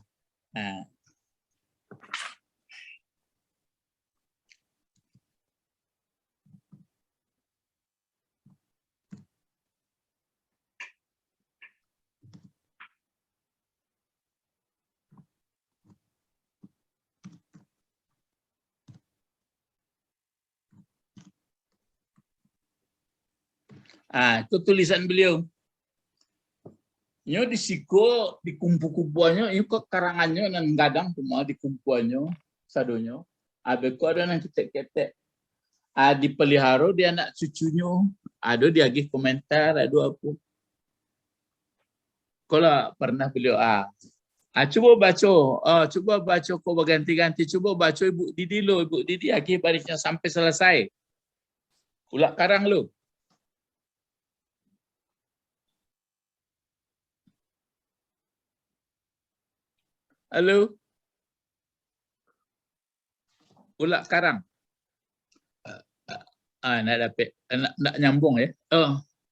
Itu tulisan beliau. Ini di siko di kumpu-kumpuannya, ini kok karangannya dan gadang semua di kumpuannya, sadonya. Abeko ada yang ketek-ketek. Dipelihara dia anak cucunya. Ada diagih komentar, ada apa. Kalau pernah beliau coba baca kok berganti-ganti, coba baca Ibu Didi lo, Ibu Didi agih barisnya sampai selesai. Ulak karang lo. Halo. Ulak karang. Nak dapat nak nyambung ya.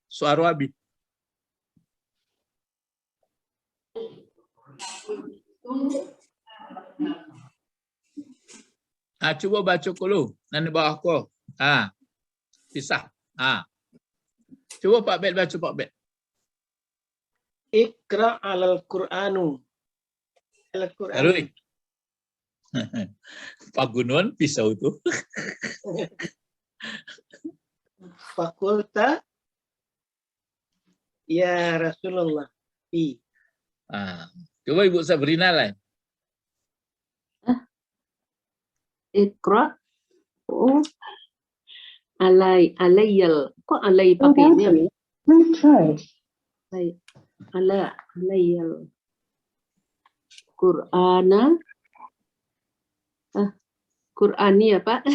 Suara habis. Coba baca dulu. Nanti bawah ko. Pisah. Coba Pak Bet baca Pak Bet. Iqra alal Qur'anu. Al-Qur'an. Pak Gunon pisau itu. Fakulta ya Rasulullah. Coba Ibu Sabrina lah. Iqra. Alayyal. Kok alay pakai ini? Alayyal. Qur'ana. Qur'ani ya Pak?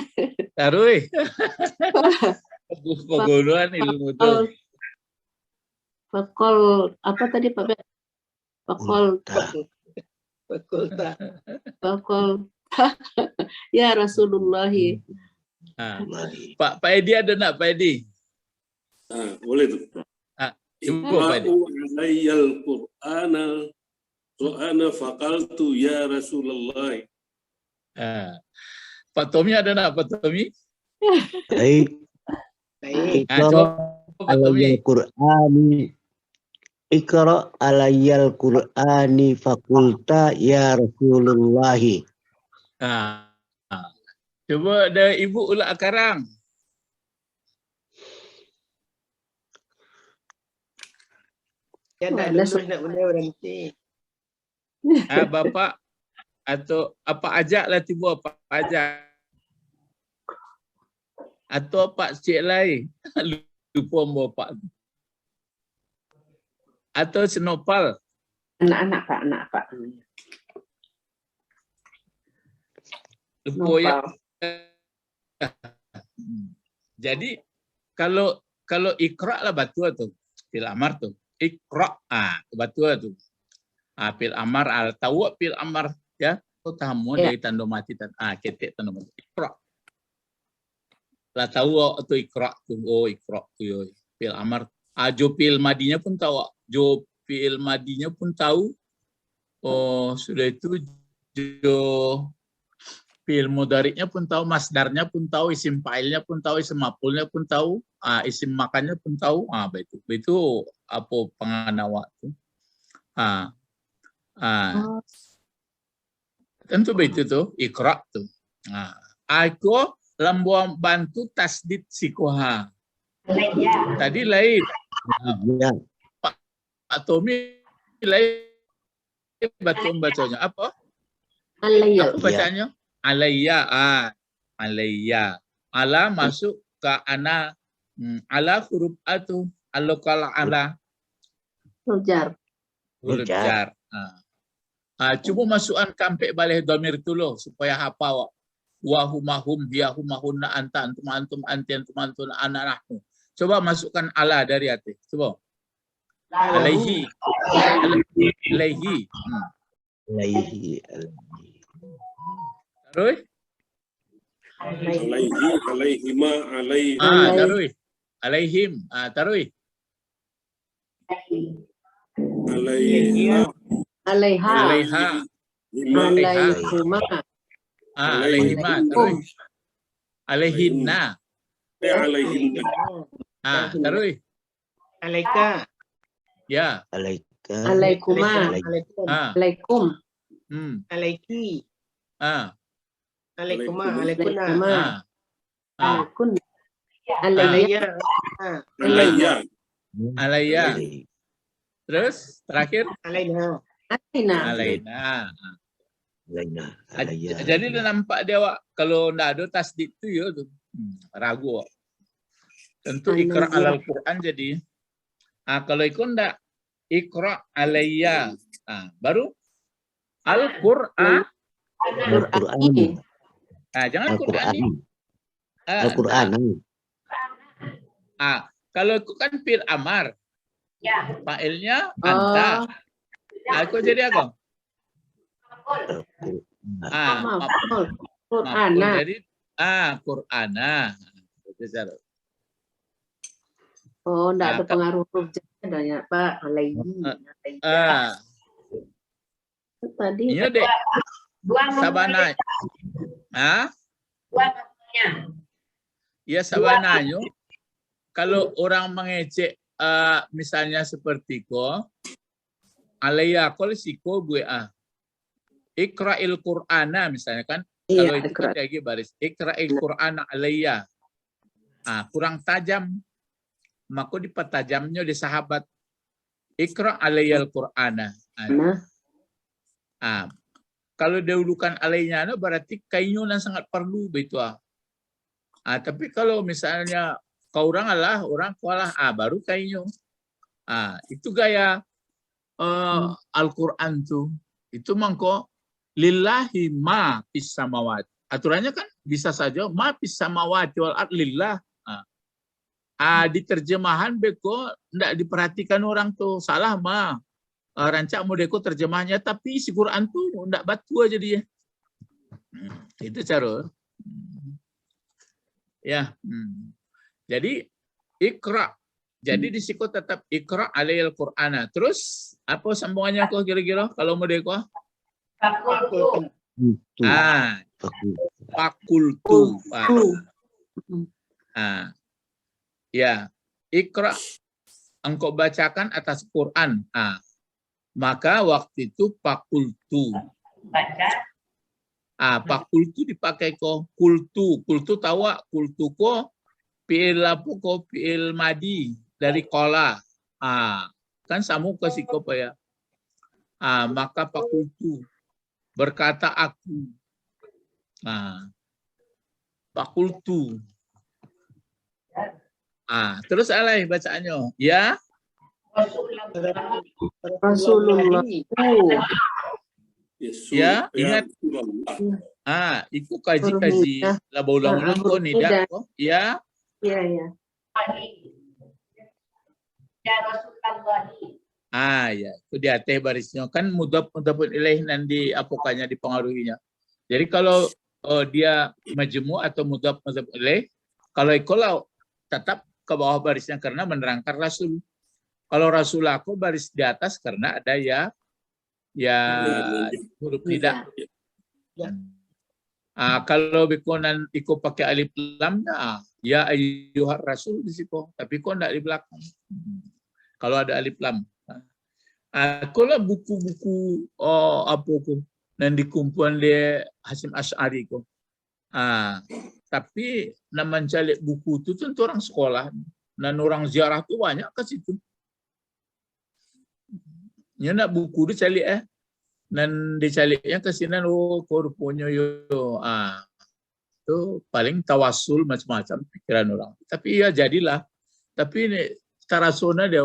Taruh. Peguruan ilmu itu. Fakol apa tadi Pak? Fakol. Ya Rasulullah. Pak Edi ada nak Pak Edi? Boleh tuh. Iqra'u alayyal Qur'ana wa ana faqaltu ya Rasulullah. Pak Tommy ada nak Pak Tommy? Baik. Iqra alayyal Qur'ani fakulta ya Rasulullah. Coba ada ibu ulat akarang. Ya tak lulus nak benda berhenti. Bapak atau apa ajak lah tiba apa ajak. Atau pak cik lain. Lupa bapak. Atau senopal. Anak-anak Pak, anak Pak. Lupa ya. Jadi kalau ikra lah batu tu. Pil amar tu. Ikra batu tu. Pil amar al tahu pil amar ya. Kau tahu dari tanda mati ketik tanda mati. Ikra. Lah tahu tu ikra tu. Oh ikra tu yo. Pil amar. Jo pil madinya pun tahu. Jo pil madinya pun tahu. Oh sudah itu jo fi'il mudhari'nya pun tahu, masdarnya pun tahu, isim fa'ilnya pun tahu, isim maf'ulnya pun tahu, isim makannya pun tahu. Itu apa penganawa itu. Tentu begitu tuh, ikra tuh. Aku lambuan bantu tasdid sikoha. Tadi lain. Pak Tommy lain bacanya apa? Apa bacanya? Alayya, alayya. Ala masuk ke ana. Ala huruf atu. Alokala ala. Huruf jar. Huruf jar. Cuma masukkan kampek balik domir tu loh supaya hafal. Wa humahum biya humahunna anta antum antum anti antum antum ana nahnu. Coba masukkan ala dari hati. Coba. Alaihi. Alaihi. Alaihi. Terus? Alaihima, alaihi. Terus. Alaihim. Terus. Alaiha. Alaiha. Alaiha. Alaihuma. Alaihima. Terus. Alaihinna. Alaihinna. Terus. Alaika. Ya. Alaika. Alaikuma. Alaikum. Alaiki. Alaikuma. Alaikuna. Alaikun. Alayya. Alayya. Alayya. Terus terakhir Alaina. Alaina. Alaina. Alaina. Alaiya. Jadi dah nampak dia awak kalau ndak ada tasdid tu ya tu. Ragu awak. Tentu ikra alal Quran jadi. Kalau ikut ndak ikra alayya. Baru Al-Qur'an. Al-Qur'an. Jangan Qur'an. Al-Qur'an. Kalau itu kan fil amar. Ya. Fa'ilnya anta. Aku jadi apa? Qur'ana. Jadi Qur'ana. Oh, enggak ada pengaruh huruf jar ya, Pak. Alaihi. Tadi Ini dek. Sabana. Ya sabananya. Kalau orang mengecek misalnya seperti ko alayya qul siko gue ikra'il qur'ana misalnya kan kalau itu kan lagi baris ikra'il qur'ana alayya kurang tajam maka dipertajamnya di sahabat ikra' alayyal qur'ana kalau dahulukan alaynya berarti kayaknya sangat perlu begitu tapi kalau misalnya kau orang Allah, orang kualah, baru kayaknya. Itu gaya Al-Quran tuh. Itu mangko lillahi ma fis samawati. Aturannya kan bisa saja ma fis samawati wal ard lillah. Di terjemahan beko ndak diperhatikan orang tuh. Salah ma. Rancak modeko terjemahnya tapi si Quran tuh ndak batu aja dia. Itu cara. Ya. Jadi ikra. Jadi di situ tetap ikra alayil Qur'ana. Terus apa sambungannya kok kira-kira kalau mau deko? Fakultu. Fakultu. Ya, ikra engkau bacakan atas Quran. Maka waktu itu fakultu. Baca. Pakultu dipakai ko kultu. Kultu tahu kultu ko fi'il apa ko fi'il madi dari kola. Kan samu kasih ko pa ya. Maka pakultu berkata aku. Pakultu. Terus alai bacaannya. Ya. Rasulullah. Ya, ingat. Itu kaji-kaji lah ulang-ulang ko tidak ko. Ya. Iya. Ya Rasulullah. Ya, itu di atas barisnya kan mudhaf ilaih nanti apokanya dipengaruhinya. Jadi kalau dia majmu atau mudhaf ilaih, kalau ikolau tetap ke bawah barisnya karena menerangkan Rasul. Kalau Rasul aku baris di atas karena ada ya huruf nida. Kalau bikonan iko pakai alif lam ya ayyuhar rasul di situ, tapi kok enggak di belakang. Kalau ada alif lam. Kalau buku-buku apa ko yang dikumpulan di Hasyim Asy'ari ko. Tapi nama mencari buku itu tentu orang sekolah dan orang ziarah itu banyak ke situ. Ya nak buku dicari dan dicaliknya ke sini korponya itu paling tawasul macam-macam pikiran orang. Tapi ya jadilah. Tapi ini tarasona dia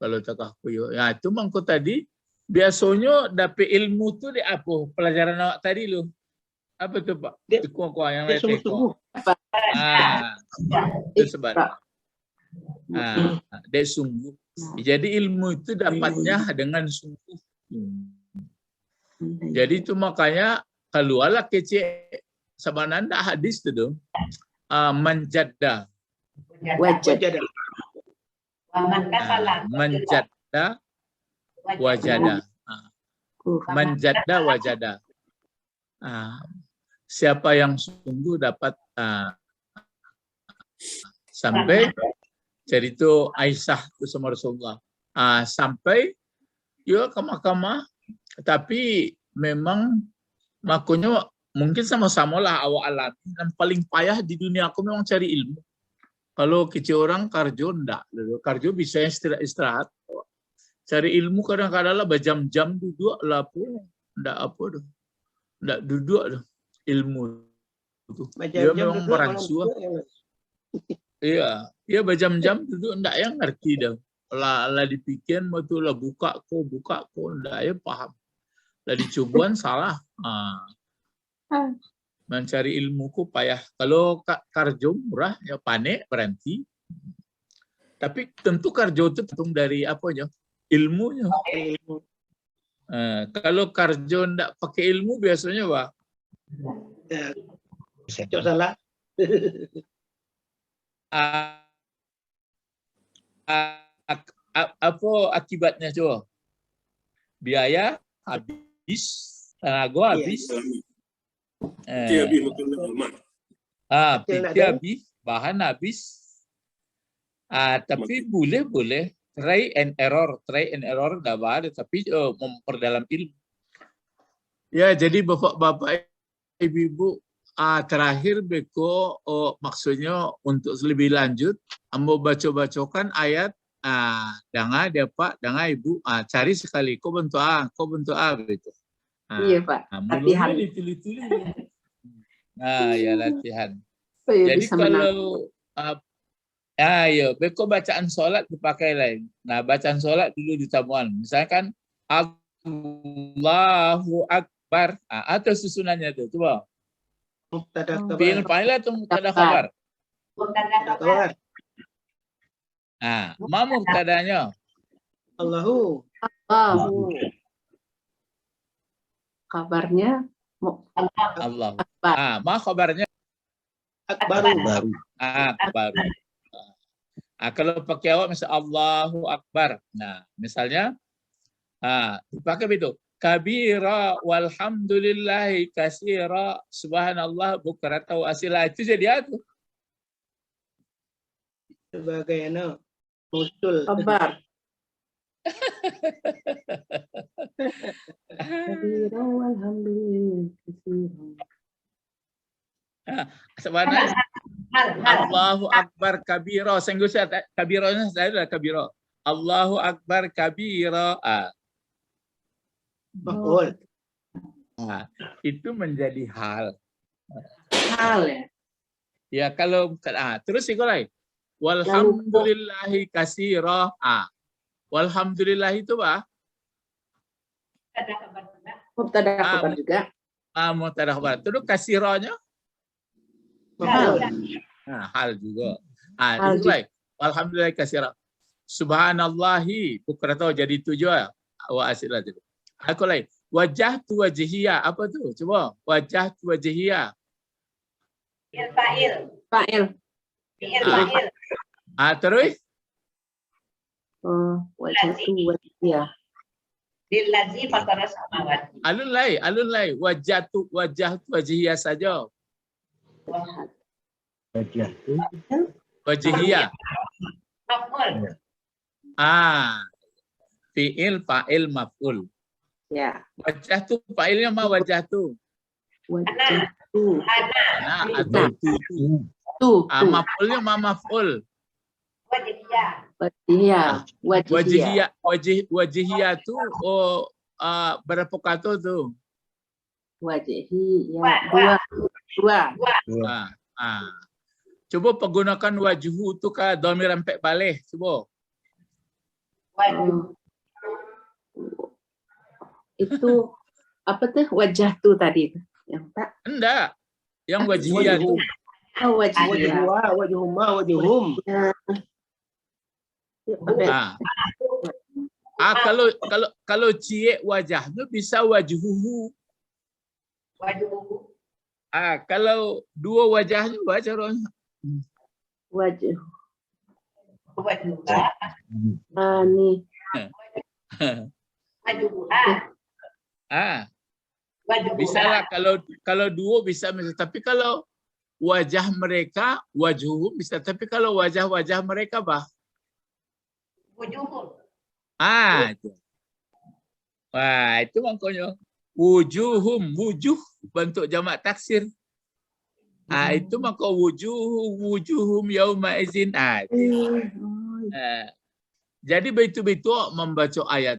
kalau cakap yo. Ya itu mangko tadi biasanya dapat ilmu tuh di apa? Pelajaran awak tadi lo. Apa tuh Pak? Teko yang lain teko. Itu sebab. Dia sungguh. Jadi ilmu itu dapatnya dengan sungguh. Jadi itu makanya kalau ala kece sebenarnya hadis itu menjadda. Wajada. Menjadda wajada. Menjadda wajada. Siapa yang sungguh dapat sampai cerita Aisyah itu sama Rasulullah. Sampai ya ke mahkamah, tapi memang makanya mungkin sama-sama lah awak alami. Yang paling payah di dunia aku memang cari ilmu. Kalau kecil orang karjo enggak, karjo bisa istirahat. Cari ilmu kadang-kadang lah berjam-jam duduk lah pun enggak apa dah, enggak duduk dah ilmu itu. Dia memang merangsua. Iya berjam-jam duduk enggak yang ngerti dah. Lah dipikir betul lah buka ko enggak ya paham. Lah dicobuan salah. Mencari ilmu ku payah. Kalau karjo murah ya panik berhenti. Tapi tentu karjo itu tergantung dari apanya? Ilmunya. Kalau karjo enggak pakai ilmu biasanya Pak. Cok salah. Apa akibatnya coba? Biaya habis, tenaga habis. Pikir habis, bahan habis. Tapi boleh try and error enggak ada, tapi memperdalam ilmu. Ya, jadi bapak-bapak, ibu-ibu, terakhir beko maksudnya untuk lebih lanjut, ambo baca-bacakan ayat. Dengar dia Pak, dengar Ibu, cari sekali. Kau bentuk A gitu. Iya Pak. Latihan. Ya latihan. Jadi kalau beko bacaan sholat dipakai lain. Nah bacaan sholat dulu ditamuan. Misalkan Allahu Akbar. Atau susunannya itu coba. Mubtada Fi'il fa'il atau mubtada khabar? kabar. Ma mubtadanya? Allahu. Kabarnya Allah. Ma khabarnya? Akbaru. Akbaru. Kalau pakai awak misalnya Allahu Akbar. Nah, misalnya dipakai begitu. Kabira walhamdulillahi kasira subhanallah bukrata wa asila. Itu jadi apa? Sebagai muncul. kabar. Kabira walhamdulillah katsiran. Sebenarnya Hal. Allahu Akbar kabira. Senggusa kabiranya saya adalah kabira. Allahu Akbar kabira. Maf'ul. Itu menjadi hal. Hal ya. Ya kalau terus ikulai. Walhamdulillahi katsira. Walhamdulillah itu Ada kabar juga. Mubtada khabar juga. Mubtada khabar. Terus kasiranya Maf'ul. hal juga. Hal Itu baik. Alhamdulillah katsira. Subhanallahi bukrata jadi 7 wa asila itu. Aku lain. Wajah tu wajhiya apa tu? Coba. Wajah tu wajhiya. Fa'il. Fa'il. Fa'il. Terus Wajhatu wajhiyah. Lillazi fatara samawati. alun lai. Wajah tu wajhiya saja. Wajhiya. Maf'ul. Fi'il fa'il maf'ul. Ya. Wajah tu fa'ilnya wajah tu. Wajhatu. Nah, atau tu. Maf'ulnya maf'ul. Wajibiyah. Wajhiyah. Wajhiya tu berapa kata tu? Wajhiyah. Dua. Coba pergunakan wajhu tu ke dhamir empek balik. Cuba. Itu apa tuh wajah tu tadi yang tak? Enggak. Yang wajhiya tu. Wajhiyah. Wajhuma, wajhum. Kalau cie wajahnya bisa wajhuhu. Wajhuhu. Kalau dua wajahnya baca orang. Wajh. Wajhuha. Nih. Wajhuha. Bisa lah kalau dua bisa, tapi kalau wajah mereka wajhuhum bisa, tapi kalau wajah mereka Wujuhun. itu. Wah, itu makanya wujuhum, wujuh bentuk jamak taksir. Itu maka wujuhum yauma izin. Jadi begitu membaca ayat